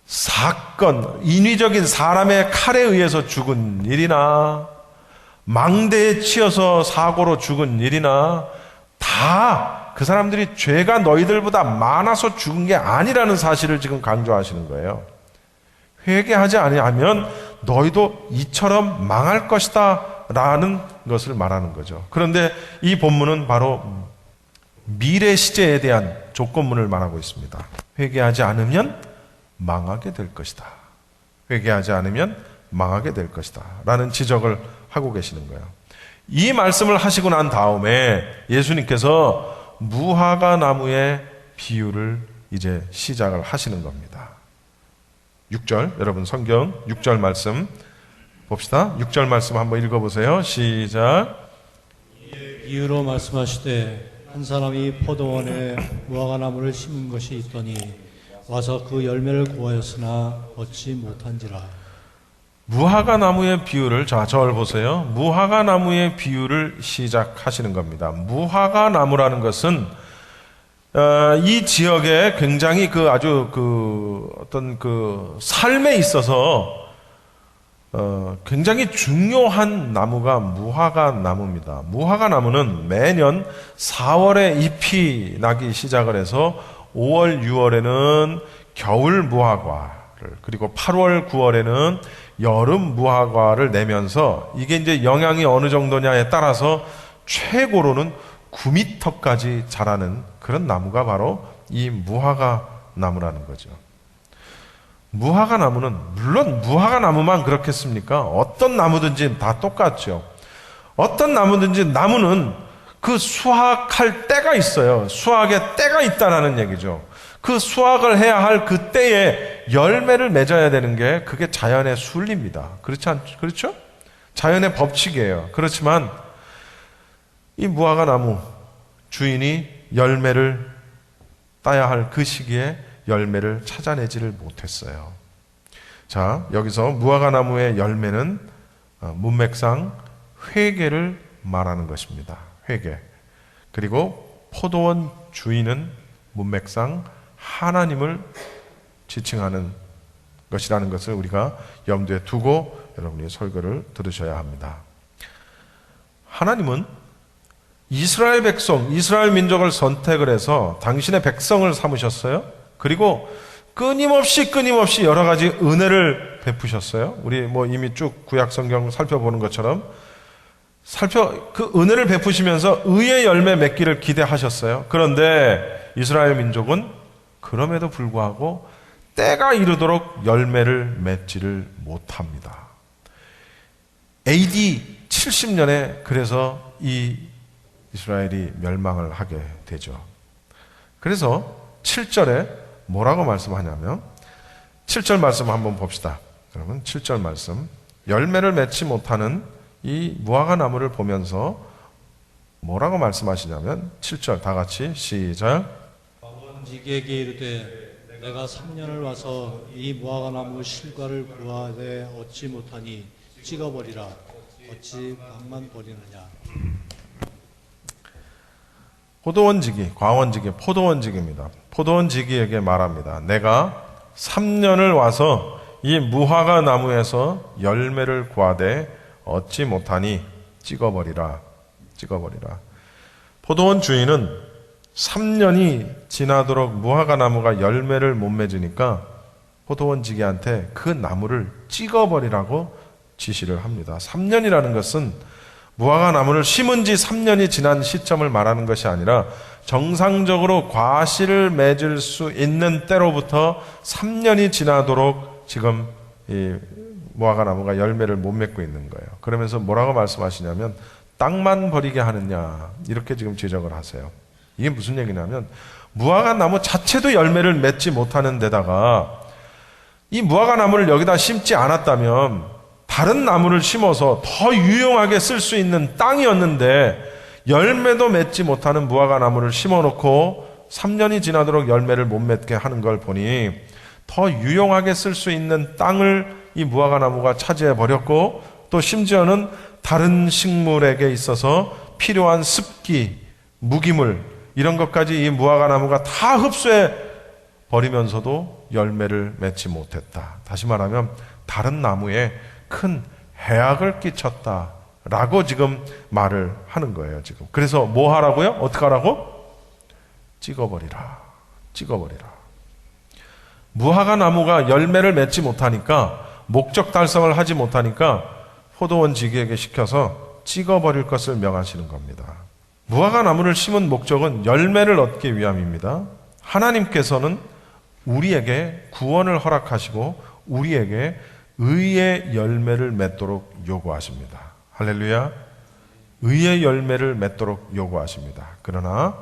사건, 인위적인 사람의 칼에 의해서 죽은 일이나 망대에 치여서 사고로 죽은 일이나 다 그 사람들이 죄가 너희들보다 많아서 죽은 게 아니라는 사실을 지금 강조하시는 거예요. 회개하지 아니하면 너희도 이처럼 망할 것이다 라는 것을 말하는 거죠. 그런데 이 본문은 바로 미래 시제에 대한 조건문을 말하고 있습니다. 회개하지 않으면 망하게 될 것이다. 회개하지 않으면 망하게 될 것이다 라는 지적을 하고 계시는 거예요. 이 말씀을 하시고 난 다음에 예수님께서 무화과 나무의 비유를 이제 시작을 하시는 겁니다. 6절, 여러분 성경 6절 말씀 봅시다. 6절 말씀 한번 읽어보세요. 시작. 이유로 말씀하시되 한 사람이 포도원에 무화과나무를 심은 것이 있더니 와서 그 열매를 구하였으나 얻지 못한지라. 무화과나무의 비유를, 자, 저를 보세요. 무화과나무의 비유를 시작하시는 겁니다. 무화과나무라는 것은 이 지역에 굉장히 아주 어떤 삶에 있어서 굉장히 중요한 나무가 무화과나무입니다. 무화과나무는 매년 4월에 잎이 나기 시작을 해서 5월, 6월에는 겨울 무화과를, 그리고 8월, 9월에는 여름 무화과를 내면서 이게 이제 영양이 어느 정도냐에 따라서 최고로는 9m까지 자라는 그런 나무가 바로 이 무화과나무라는 거죠. 무화과나무는 물론 무화과나무만 그렇겠습니까? 어떤 나무든지 다 똑같죠. 어떤 나무든지 나무는 그 수확할 때가 있어요. 수확의 때가 있다라는 얘기죠. 그 수확을 해야 할 그 때에 열매를 맺어야 되는 게 그게 자연의 순리입니다. 그렇죠? 자연의 법칙이에요. 그렇지만 이 무화과나무 주인이 열매를 따야 할 그 시기에 열매를 찾아내지를 못했어요. 자, 여기서 무화과나무의 열매는 문맥상 회개를 말하는 것입니다. 회개. 그리고 포도원 주인은 문맥상 하나님을 지칭하는 것이라는 것을 우리가 염두에 두고 여러분이 설교를 들으셔야 합니다. 하나님은 이스라엘 백성, 이스라엘 민족을 선택을 해서 당신의 백성을 삼으셨어요. 그리고 끊임없이 여러 가지 은혜를 베푸셨어요. 우리 이미 쭉 구약 성경 살펴보는 것처럼 그 은혜를 베푸시면서 의의 열매 맺기를 기대하셨어요. 그런데 이스라엘 민족은 그럼에도 불구하고 때가 이르도록 열매를 맺지를 못합니다. AD 70년에 그래서 이 이스라엘이 멸망을 하게 되죠. 그래서 7절에 뭐라고 말씀하냐면 7절 말씀 한번 봅시다. 여러분 7절 말씀, 열매를 맺지 못하는 이 무화과나무를 보면서 뭐라고 말씀하시냐면 7절 다 같이 시작. 왕원지기에게 이르되 내가 3년을 와서 이 무화과나무 실과를 구하되 얻지 못하니 찍어버리라. 어찌 방만 버리느냐. 포도원지기, 과원지기, 포도원지기입니다. 포도원지기에게 말합니다. 내가 3년을 와서 이 무화과나무에서 열매를 구하되 얻지 못하니 찍어버리라. 포도원 주인은 3년이 지나도록 무화과나무가 열매를 못 맺으니까 포도원지기한테 그 나무를 찍어버리라고 지시를 합니다. 3년이라는 것은 무화과나무를 심은 지 3년이 지난 시점을 말하는 것이 아니라 정상적으로 과실을 맺을 수 있는 때로부터 3년이 지나도록 지금 이 무화과나무가 열매를 못 맺고 있는 거예요. 그러면서 뭐라고 말씀하시냐면 땅만 버리게 하느냐 이렇게 지금 지적을 하세요. 이게 무슨 얘기냐면 무화과나무 자체도 열매를 맺지 못하는 데다가 이 무화과나무를 여기다 심지 않았다면 다른 나무를 심어서 더 유용하게 쓸 수 있는 땅이었는데 열매도 맺지 못하는 무화과나무를 심어놓고 3년이 지나도록 열매를 못 맺게 하는 걸 보니 더 유용하게 쓸 수 있는 땅을 이 무화과나무가 차지해 버렸고 또 심지어는 다른 식물에게 있어서 필요한 습기, 무기물 이런 것까지 이 무화과나무가 다 흡수해 버리면서도 열매를 맺지 못했다. 다시 말하면 다른 나무에 큰 해악을 끼쳤다라고 지금 말을 하는 거예요. 지금. 그래서 뭐 하라고요? 어떻게 하라고? 찍어버리라. 무화과나무가 열매를 맺지 못하니까 목적 달성을 하지 못하니까 포도원지기에게 시켜서 찍어버릴 것을 명하시는 겁니다. 무화과나무를 심은 목적은 열매를 얻기 위함입니다. 하나님께서는 우리에게 구원을 허락하시고 우리에게 의의 열매를 맺도록 요구하십니다. 할렐루야. 의의 열매를 맺도록 요구하십니다. 그러나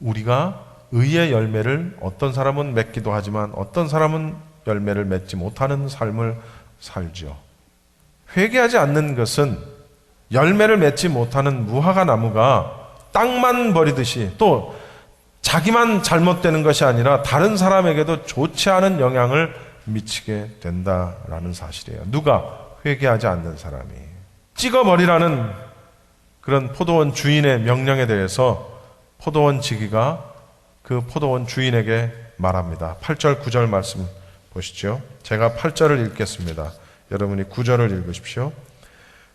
우리가 의의 열매를 어떤 사람은 맺기도 하지만 어떤 사람은 열매를 맺지 못하는 삶을 살죠. 회개하지 않는 것은 열매를 맺지 못하는 무화과나무가 땅만 버리듯이 또 자기만 잘못되는 것이 아니라 다른 사람에게도 좋지 않은 영향을 미치게 된다라는 사실이에요. 누가? 회개하지 않는 사람이. 찍어버리라는 그런 포도원 주인의 명령에 대해서 포도원 지기가 그 포도원 주인에게 말합니다. 8절 9절 말씀 보시죠. 제가 8절을 읽겠습니다. 여러분이 9절을 읽으십시오.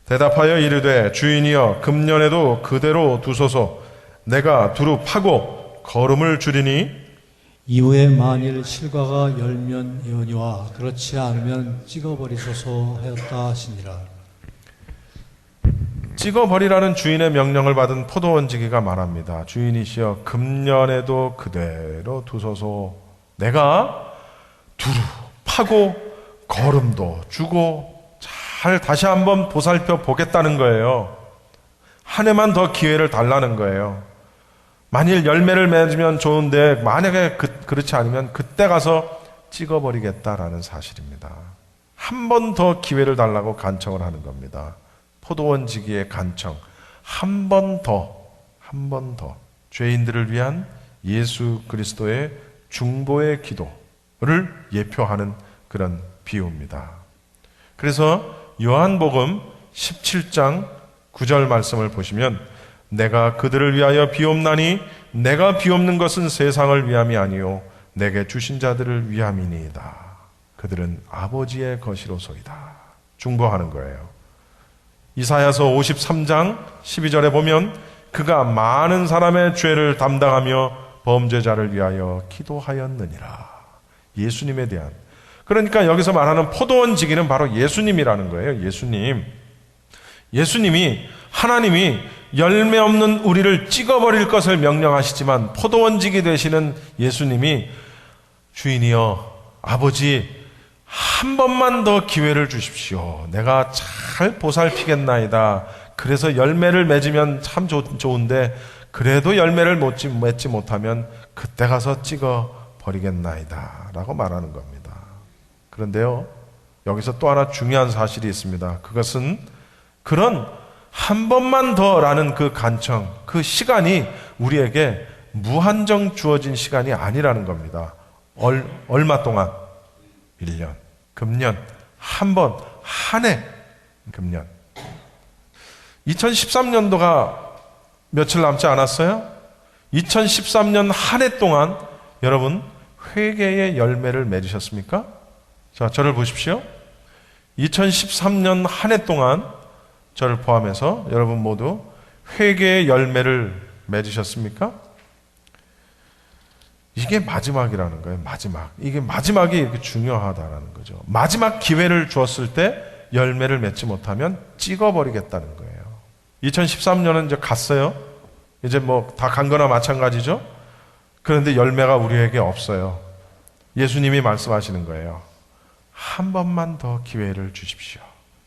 대답하여 이르되 주인이여 금년에도 그대로 두소서. 내가 두루 파고 거름을 줄이니 이후에 만일 실과가 열면 이오니와 그렇지 않으면 찍어버리소서 하였다 하시니라. 찍어버리라는 주인의 명령을 받은 포도원 지기가 말합니다. 주인이시여 금년에도 그대로 두소서. 내가 두루 파고 거름도 주고 잘 다시 한번 보살펴 보겠다는 거예요. 한 해만 더 기회를 달라는 거예요. 만일 열매를 맺으면 좋은데 만약에 그렇지 않으면 그때 가서 찍어버리겠다라는 사실입니다. 한 번 더 기회를 달라고 간청을 하는 겁니다. 포도원 지기의 간청. 한 번 더 죄인들을 위한 예수 그리스도의 중보의 기도를 예표하는 그런 비유입니다. 그래서 요한복음 17장 9절 말씀을 보시면 내가 그들을 위하여 비옵나니 내가 비옵는 것은 세상을 위함이 아니요 내게 주신 자들을 위함이니이다. 그들은 아버지의 것이로소이다. 중보하는 거예요. 이사야서 53장 12절에 보면 그가 많은 사람의 죄를 담당하며 범죄자를 위하여 기도하였느니라. 예수님에 대한. 그러니까 여기서 말하는 포도원 지기는 바로 예수님이라는 거예요. 예수님이 하나님이 열매 없는 우리를 찍어버릴 것을 명령하시지만 포도원 지기 되시는 예수님이 주인이여 아버지 한 번만 더 기회를 주십시오. 내가 잘 보살피겠나이다. 그래서 열매를 맺으면 참 좋은데 그래도 열매를 맺지 못하면 그때 가서 찍어버리겠나이다 라고 말하는 겁니다. 그런데요, 여기서 또 하나 중요한 사실이 있습니다. 그것은 그런 한 번만 더라는 그 간청, 그 시간이 우리에게 무한정 주어진 시간이 아니라는 겁니다. 얼마 동안? 1년, 금년, 한 번, 한 해, 금년. 2013년도가 며칠 남지 않았어요? 2013년 한 해 동안 여러분 회개의 열매를 맺으셨습니까? 자, 저를 보십시오. 2013년 한 해 동안 저를 포함해서 여러분 모두 회개의 열매를 맺으셨습니까? 이게 마지막이라는 거예요. 마지막. 이게 마지막이 이렇게 중요하다라는 거죠. 마지막 기회를 주었을 때 열매를 맺지 못하면 찍어버리겠다는 거예요. 2013년은 이제 갔어요. 이제 뭐 다 간 거나 마찬가지죠. 그런데 열매가 우리에게 없어요. 예수님이 말씀하시는 거예요. 한 번만 더 기회를 주십시오.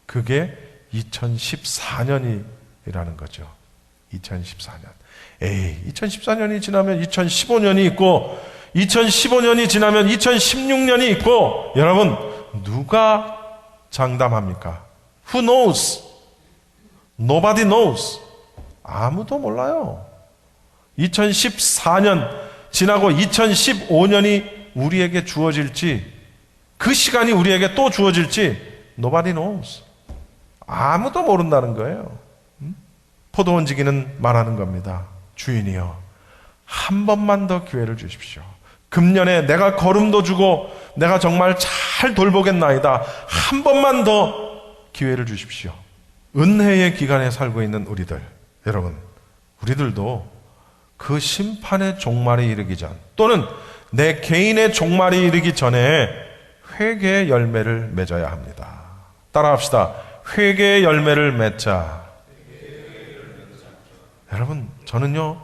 그게 2014년이라는 거죠. 2014년. 2014년이 지나면 2015년이 있고 2015년이 지나면 2016년이 있고 여러분 누가 장담합니까? Who knows? Nobody knows. 아무도 몰라요. 2014년 지나고 2015년이 우리에게 주어질지 그 시간이 우리에게 또 주어질지 Nobody knows. 아무도 모른다는 거예요. 포도원 지기는 말하는 겁니다. 주인이여 한 번만 더 기회를 주십시오. 금년에 내가 거름도 주고 내가 정말 잘 돌보겠나이다. 한 번만 더 기회를 주십시오. 은혜의 기간에 살고 있는 우리들, 여러분 우리들도 그 심판의 종말에 이르기 전 또는 내 개인의 종말에 이르기 전에 회개의 열매를 맺어야 합니다. 따라합시다. 회개의 열매를 맺자. 여러분 저는요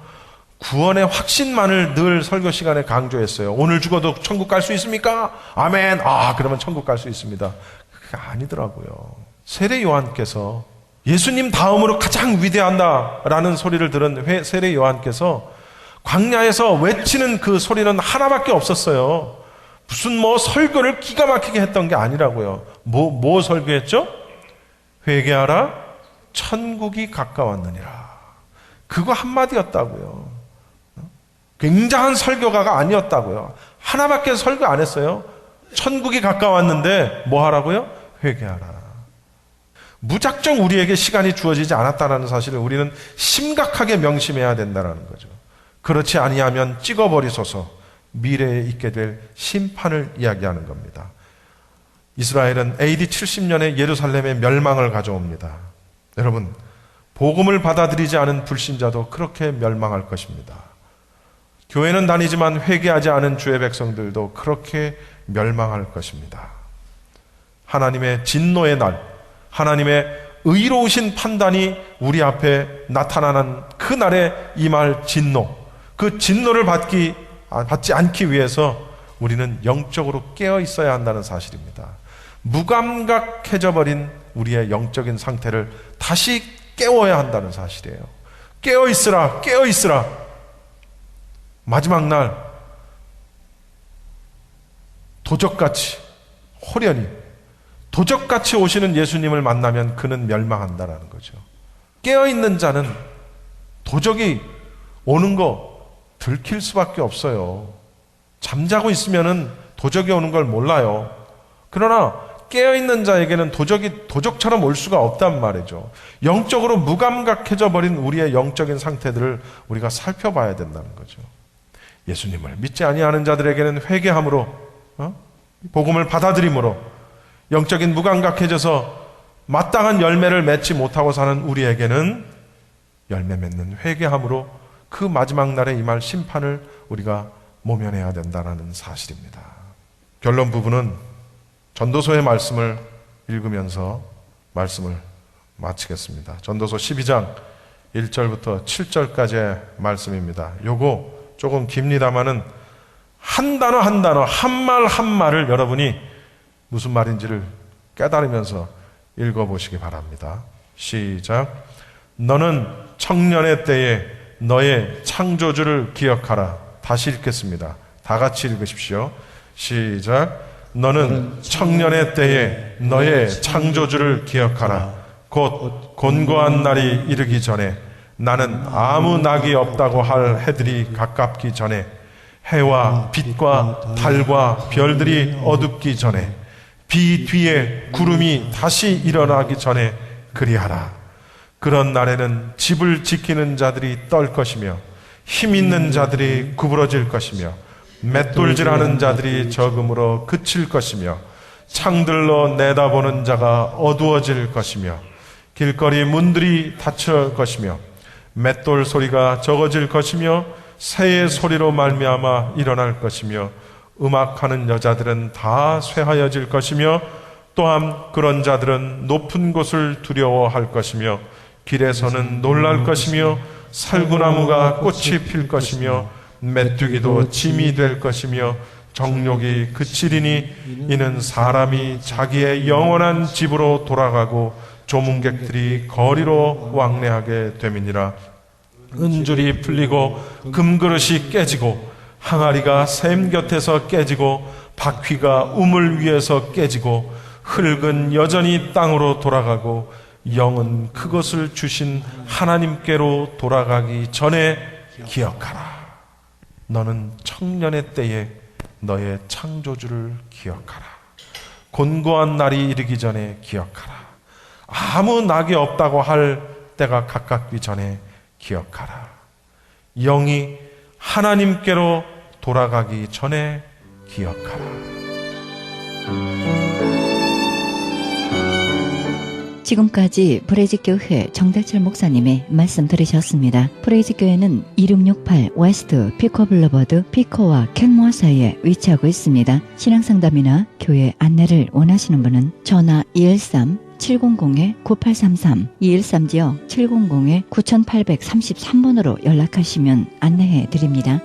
구원의 확신만을 늘 설교 시간에 강조했어요. 오늘 죽어도 천국 갈 수 있습니까? 아멘. 그러면 천국 갈 수 있습니다. 그게 아니더라고요. 세례 요한께서 예수님 다음으로 가장 위대하다라는 소리를 들은 세례 요한께서 광야에서 외치는 그 소리는 하나밖에 없었어요. 무슨 설교를 기가 막히게 했던 게 아니라고요. 뭐 설교했죠? 회개하라 천국이 가까웠느니라. 그거 한마디였다고요. 굉장한 설교가가 아니었다고요. 하나밖에 설교 안 했어요. 천국이 가까웠는데 뭐 하라고요? 회개하라. 무작정 우리에게 시간이 주어지지 않았다는 사실을 우리는 심각하게 명심해야 된다는 거죠. 그렇지 아니하면 찍어버리소서, 미래에 있게 될 심판을 이야기하는 겁니다. 이스라엘은 AD 70년에 예루살렘의 멸망을 가져옵니다. 여러분, 복음을 받아들이지 않은 불신자도 그렇게 멸망할 것입니다. 교회는 다니지만 회개하지 않은 주의 백성들도 그렇게 멸망할 것입니다. 하나님의 진노의 날, 하나님의 의로우신 판단이 우리 앞에 나타나는 그 날에 임할 진노, 그 진노를 받지 않기 위해서 우리는 영적으로 깨어 있어야 한다는 사실입니다. 무감각해져 버린 우리의 영적인 상태를 다시 깨워야 한다는 사실이에요. 깨어 있으라, 깨어 있으라. 마지막 날 도적같이 호련히 도적같이 오시는 예수님을 만나면 그는 멸망한다라는 거죠. 깨어있는 자는 도적이 오는 거 들킬 수밖에 없어요. 잠자고 있으면은 도적이 오는 걸 몰라요. 그러나 깨어있는 자에게는 도적이 도적처럼 올 수가 없단 말이죠. 영적으로 무감각해져 버린 우리의 영적인 상태들을 우리가 살펴봐야 된다는 거죠. 예수님을 믿지 아니하는 자들에게는 회개함으로, 복음을 받아들임으로, 영적인 무감각해져서 마땅한 열매를 맺지 못하고 사는 우리에게는 열매 맺는 회개함으로 그 마지막 날에 임할 심판을 우리가 모면해야 된다는 사실입니다. 결론 부분은 전도서의 말씀을 읽으면서 말씀을 마치겠습니다. 전도서 12장 1절부터 7절까지의 말씀입니다. 요거 조금 깁니다마는 한 단어 한 단어, 한 말 한 말을 여러분이 무슨 말인지를 깨달으면서 읽어보시기 바랍니다. 시작. 너는 청년의 때에 너의 창조주를 기억하라. 다시 읽겠습니다. 다 같이 읽으십시오. 시작. 너는 청년의 때에 너의 창조주를 기억하라. 곧 곤고한 날이 이르기 전에, 나는 아무 낙이 없다고 할 해들이 가깝기 전에, 해와 빛과 달과 별들이 어둡기 전에, 비 뒤에 구름이 다시 일어나기 전에 그리하라. 그런 날에는 집을 지키는 자들이 떨 것이며 힘 있는 자들이 구부러질 것이며 맷돌질하는 자들이 적음으로 그칠 것이며 창들로 내다보는 자가 어두워질 것이며 길거리 문들이 닫힐 것이며 맷돌 소리가 적어질 것이며 새의 소리로 말미암아 일어날 것이며 음악하는 여자들은 다 쇠하여질 것이며 또한 그런 자들은 높은 곳을 두려워할 것이며 길에서는 놀랄 것이며 살구나무가 꽃이 필 것이며 메뚜기도 짐이 될 것이며 정욕이 그치리니 이는 사람이 자기의 영원한 집으로 돌아가고 조문객들이 거리로 왕래하게 됨이니라. 은줄이 풀리고 금그릇이 깨지고 항아리가 샘 곁에서 깨지고 바퀴가 우물 위에서 깨지고 흙은 여전히 땅으로 돌아가고 영은 그것을 주신 하나님께로 돌아가기 전에 기억하라. 너는 청년의 때에 너의 창조주를 기억하라. 곤고한 날이 이르기 전에 기억하라. 아무 낙이 없다고 할 때가 가깝기 전에 기억하라. 영이 하나님께로 돌아가기 전에 기억하라. 지금까지 브레이즈교회 정달철 목사님의 말씀 들으셨습니다. 브레이즈교회는 2668 웨스트 피코 블러버드 피코와 캔모어 사이에 위치하고 있습니다. 신앙상담이나 교회 안내를 원하시는 분은 전화 213-700-9833 213지역 700-9833번으로 연락하시면 안내해 드립니다.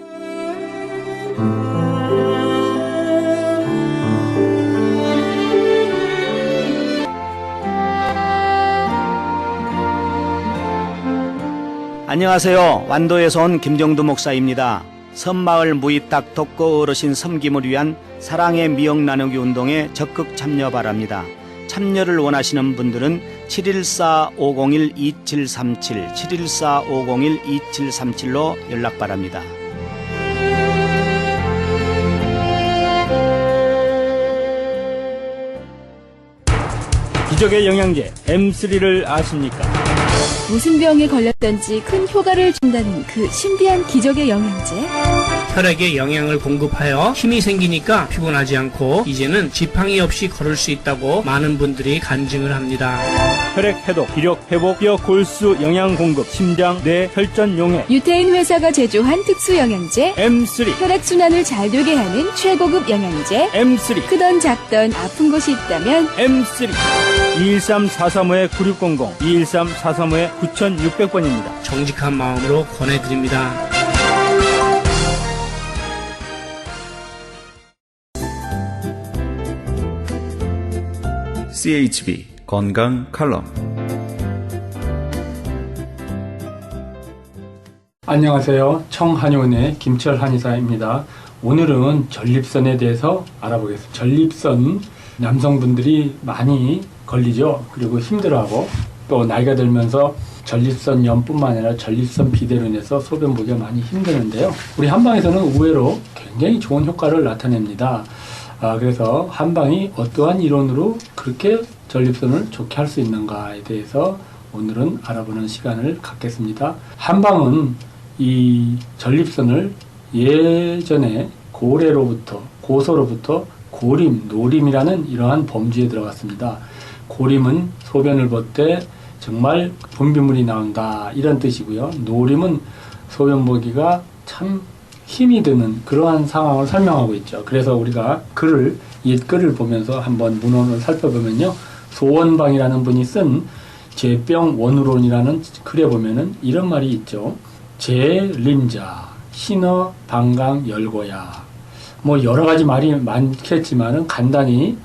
안녕하세요. 완도에서 온 김정두 목사입니다. 섬마을 무입탁 독거 어르신 섬김을 위한 사랑의 미역 나누기 운동에 적극 참여 바랍니다. 참여를 원하시는 분들은 714-501-2737, 714-501-2737로 연락 바랍니다. 기적의 영양제 M3를 아십니까? 무슨 병에 걸렸던지 큰 효과를 준다는 그 신비한 기적의 영양제. 혈액에 영양을 공급하여 힘이 생기니까 피곤하지 않고 이제는 지팡이 없이 걸을 수 있다고 많은 분들이 간증을 합니다. 혈액 해독, 기력 회복, 뼈 골수 영양 공급, 심장, 뇌, 혈전 용해. 유태인 회사가 제조한 특수 영양제. M3, 혈액 순환을 잘 되게 하는 최고급 영양제. M3, 크던 작던 아픈 곳이 있다면 M3. 213-435-9600, 213-435-9600번입니다. 정직한 마음으로 권해드립니다. CHB 건강 칼럼. 안녕하세요. 청한의원의 김철 한의사입니다. 오늘은 전립선에 대해서 알아보겠습니다. 전립선 남성분들이 많이 걸리죠. 그리고 힘들어하고 또 나이가 들면서 전립선염뿐만 아니라 전립선 비대로 인해서 소변 보기가 많이 힘드는데요. 우리 한방에서는 의외로 굉장히 좋은 효과를 나타냅니다. 그래서 한방이 어떠한 이론으로 그렇게 전립선을 좋게 할 수 있는가에 대해서 오늘은 알아보는 시간을 갖겠습니다. 한방은 이 전립선을 예전에 고소로부터 고림, 노림이라는 이러한 범주에 들어갔습니다. 고림은 소변을 볼 때 정말 분비물이 나온다 이런 뜻이고요. 노림은 소변 보기가 참 힘이 드는 그러한 상황을 설명하고 있죠. 그래서 우리가 옛글을 보면서 한번 문헌을 살펴보면요. 소원방이라는 분이 쓴 제병원우론이라는 글에 보면은 이런 말이 있죠. 제림자, 신어, 방강, 열고야. 뭐 여러 가지 말이 많겠지만은 간단히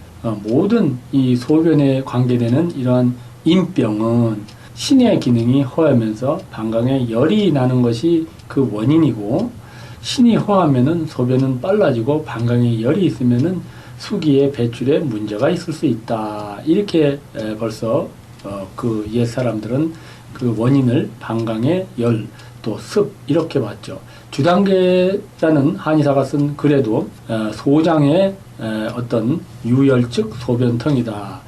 모든 이 소변에 관계되는 이러한 인병은 신의 기능이 허하면서 방광에 열이 나는 것이 그 원인이고 신이 허하면은 소변은 빨라지고 방광에 열이 있으면은 수기의 배출에 문제가 있을 수 있다. 이렇게 벌써 그 옛 사람들은 그 원인을 방광의 열, 또 습 이렇게 봤죠. 주단계라는 한의사가 쓴 글에도 소장의 어떤 유열즉 소변통이다.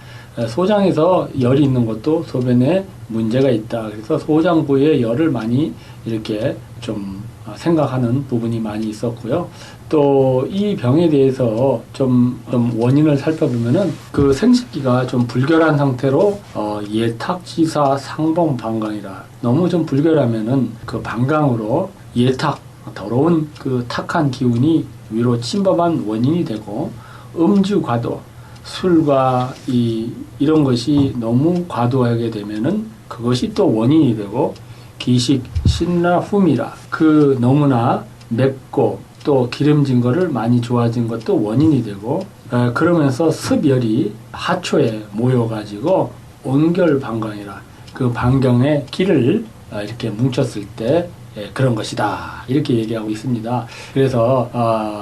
소장에서 열이 있는 것도 소변에 문제가 있다. 그래서 소장 부위에 열을 많이 이렇게 좀 생각하는 부분이 많이 있었고요. 또 이 병에 대해서 좀 원인을 살펴보면은 그 생식기가 좀 불결한 상태로 예탁지사 상봉방광이라 너무 좀 불결하면은 그 방광으로 예탁 더러운 그 탁한 기운이 위로 침범한 원인이 되고 음주 과도 술과 이런 것이 너무 과도하게 되면은 그것이 또 원인이 되고 기식, 신라, 후미라 그 너무나 맵고 또 기름진 거를 많이 좋아진 것도 원인이 되고 그러면서 습열이 하초에 모여가지고 온결방광이라 그 방경의 기를 이렇게 뭉쳤을 때 그런 것이다 이렇게 얘기하고 있습니다. 그래서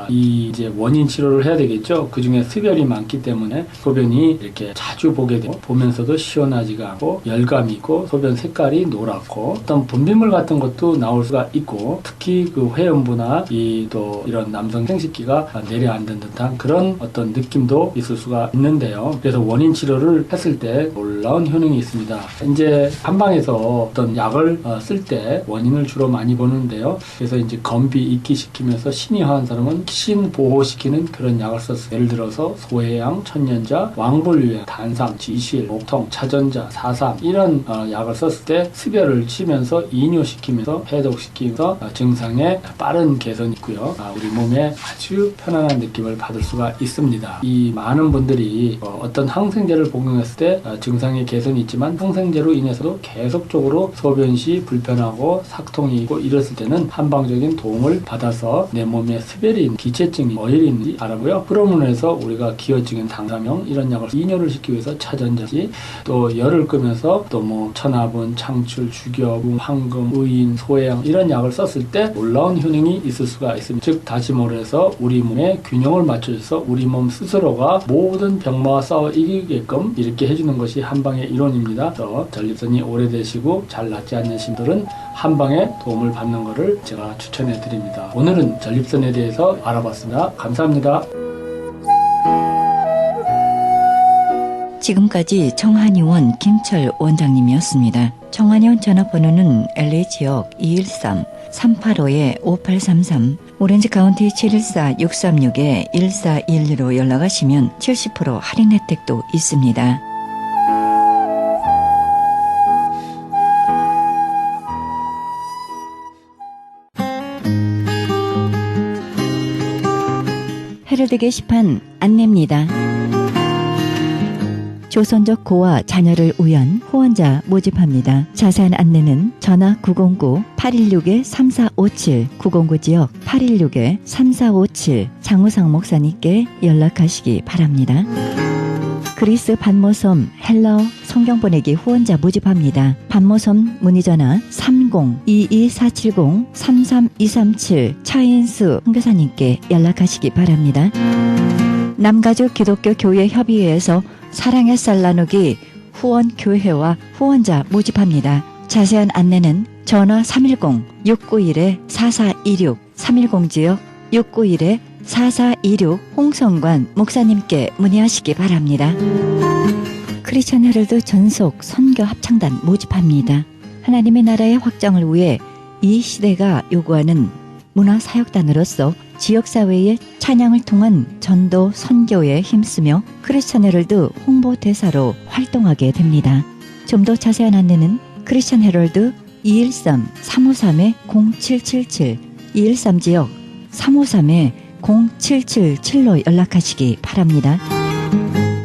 이제 원인 치료를 해야 되겠죠. 그 중에 습열이 많기 때문에 소변이 이렇게 자주 보게 되고 보면서도 시원하지가 않고 열감이 있고 소변 색깔이 노랗고 어떤 분비물 같은 것도 나올 수가 있고 특히 그 회음부나 또 이런 남성 생식기가 내려앉은 듯한 그런 어떤 느낌도 있을 수가 있는데요. 그래서 원인 치료를 했을 때 놀라운 효능이 있습니다. 이제 한방에서 어떤 약을 쓸 때 원인을 주로 많이 보는데요. 그래서 이제 건비 익기시키면서 신이 허한 사람은 신 보호시키는 그런 약을 썼어요. 예를 들어서 소해양, 천년자, 왕불유양, 단삼, 지실, 목통, 차전자, 사삼 이런 약을 썼을 때 습열을 치면서 이뇨시키면서 해독시키면서 증상에 빠른 개선이 있고요. 우리 몸에 아주 편안한 느낌을 받을 수가 있습니다. 이 많은 분들이 어떤 항생제를 복용했을 때 증상의 개선이 있지만 항생제로 인해서도 계속적으로 소변시 불편하고 삭통이 있고 않고 이랬을 때는 한방적인 도움을 받아서 내 몸에 스베린, 기체증이 어혈인지 알아보고요. 그러면서 우리가 기혈증인 당사명 이런 약을 이뇨를 시키기 위해서 차전자지, 또 열을 끄면서 또 뭐 천하분, 창출, 주격, 황금, 의인, 소양 이런 약을 썼을 때 놀라운 효능이 있을 수가 있습니다. 즉 다시 말해서 우리 몸에 균형을 맞춰줘서 우리 몸 스스로가 모든 병마와 싸워 이기게끔 이렇게 해주는 것이 한방의 이론입니다. 그래서 전립선이 오래되시고 잘 낫지 않는 분들은 한방의 도움을 받는 것을 제가 추천해 드립니다. 오늘은 전립선에 대해서 알아봤습니다. 감사합니다. 지금까지 청한의원 김철 원장님이었습니다. 청한의원 전화번호는 LA 지역 213-385-5833, 오렌지 카운티 714-636-1412로 연락하시면 70% 할인 혜택도 있습니다. 헤럴드 게시판 안내입니다. 조선족 고와 자녀를 위한 후원자 모집합니다. 자세한 안내는 전화 909-816-3457, 909 지역 816-3457 장우상 목사님께 연락하시기 바랍니다. 그리스 반모섬 헬라어 성경 보내기 후원자 모집합니다. 반모섬 문의전화 30-22470-33237 차인수 선교사님께 연락하시기 바랍니다. 남가족 기독교 교회 협의회에서 사랑의 쌀 나누기 후원교회와 후원자 모집합니다. 자세한 안내는 전화 310-691-4426, 310 지역 691-4426 홍성관 목사님께 문의하시기 바랍니다. 크리스천 헤럴드 전속 선교 합창단 모집합니다. 하나님의 나라의 확장을 위해 이 시대가 요구하는 문화사역단으로서 지역사회의 찬양을 통한 전도 선교에 힘쓰며 크리스천 헤럴드 홍보대사로 활동하게 됩니다. 좀 더 자세한 안내는 크리스천 헤럴드 213-353-0777, 213 지역 353-0777로 연락하시기 바랍니다.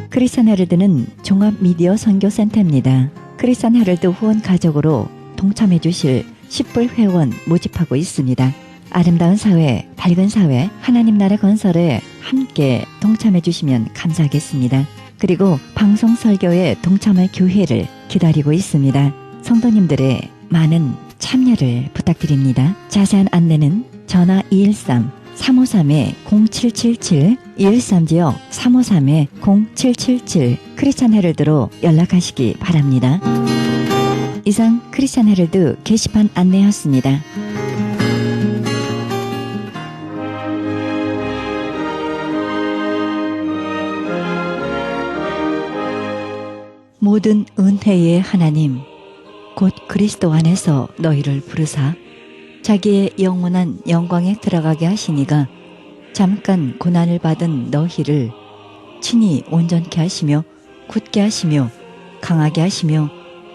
크리스천 헤럴드는 종합미디어 선교센터입니다. 크리스천 헤럴드 후원 가족으로 동참해 주실 10불 회원 모집하고 있습니다. 아름다운 사회, 밝은 사회, 하나님 나라 건설에 함께 동참해 주시면 감사하겠습니다. 그리고 방송 설교에 동참할 교회를 기다리고 있습니다. 성도님들의 많은 참여를 부탁드립니다. 자세한 안내는 전화 213-353-0777, 213 지역 353-0777 크리스천 헤럴드로 연락하시기 바랍니다. 이상 크리스천 헤럴드 게시판 안내였습니다. 모든 은혜의 하나님, 곧 그리스도 안에서 너희를 부르사 자기의 영원한 영광에 들어가게 하시니가 잠깐 고난을 받은 너희를 친히 온전케 하시며 굳게 하시며 강하게 하시며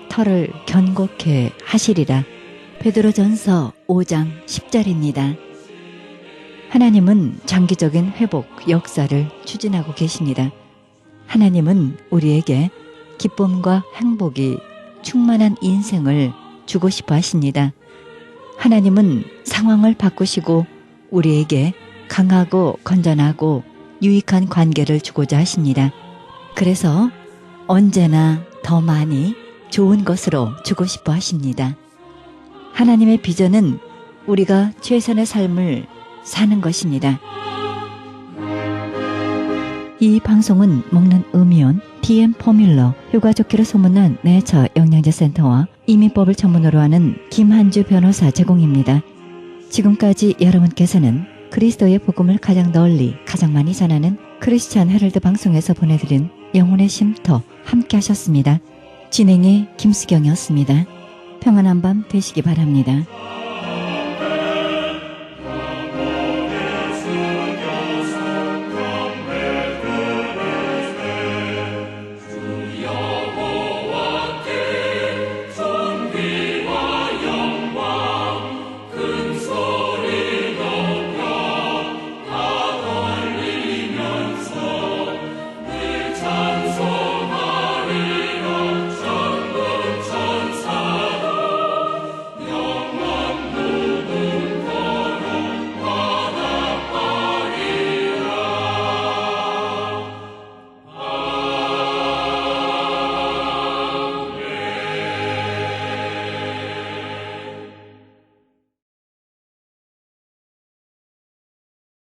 털을 견고케 하시리라. 베드로전서 5장 10절입니다. 하나님은 장기적인 회복 역사를 추진하고 계십니다. 하나님은 우리에게 기쁨과 행복이 충만한 인생을 주고 싶어 하십니다. 하나님은 상황을 바꾸시고 우리에게 강하고 건전하고 유익한 관계를 주고자 하십니다. 그래서 언제나 더 많이 좋은 것으로 주고 싶어 하십니다. 하나님의 비전은 우리가 최선의 삶을 사는 것입니다. 이 방송은 먹는 음이온 DM 포뮬러, 효과 좋기로 소문난 내처 영양제 센터와 이민법을 전문으로 하는 김한주 변호사 제공입니다. 지금까지 여러분께서는 그리스도의 복음을 가장 널리 가장 많이 전하는 크리스찬 헤럴드 방송에서 보내드린 영혼의 쉼터 함께 하셨습니다. 진행의 김수경이었습니다. 평안한 밤 되시기 바랍니다.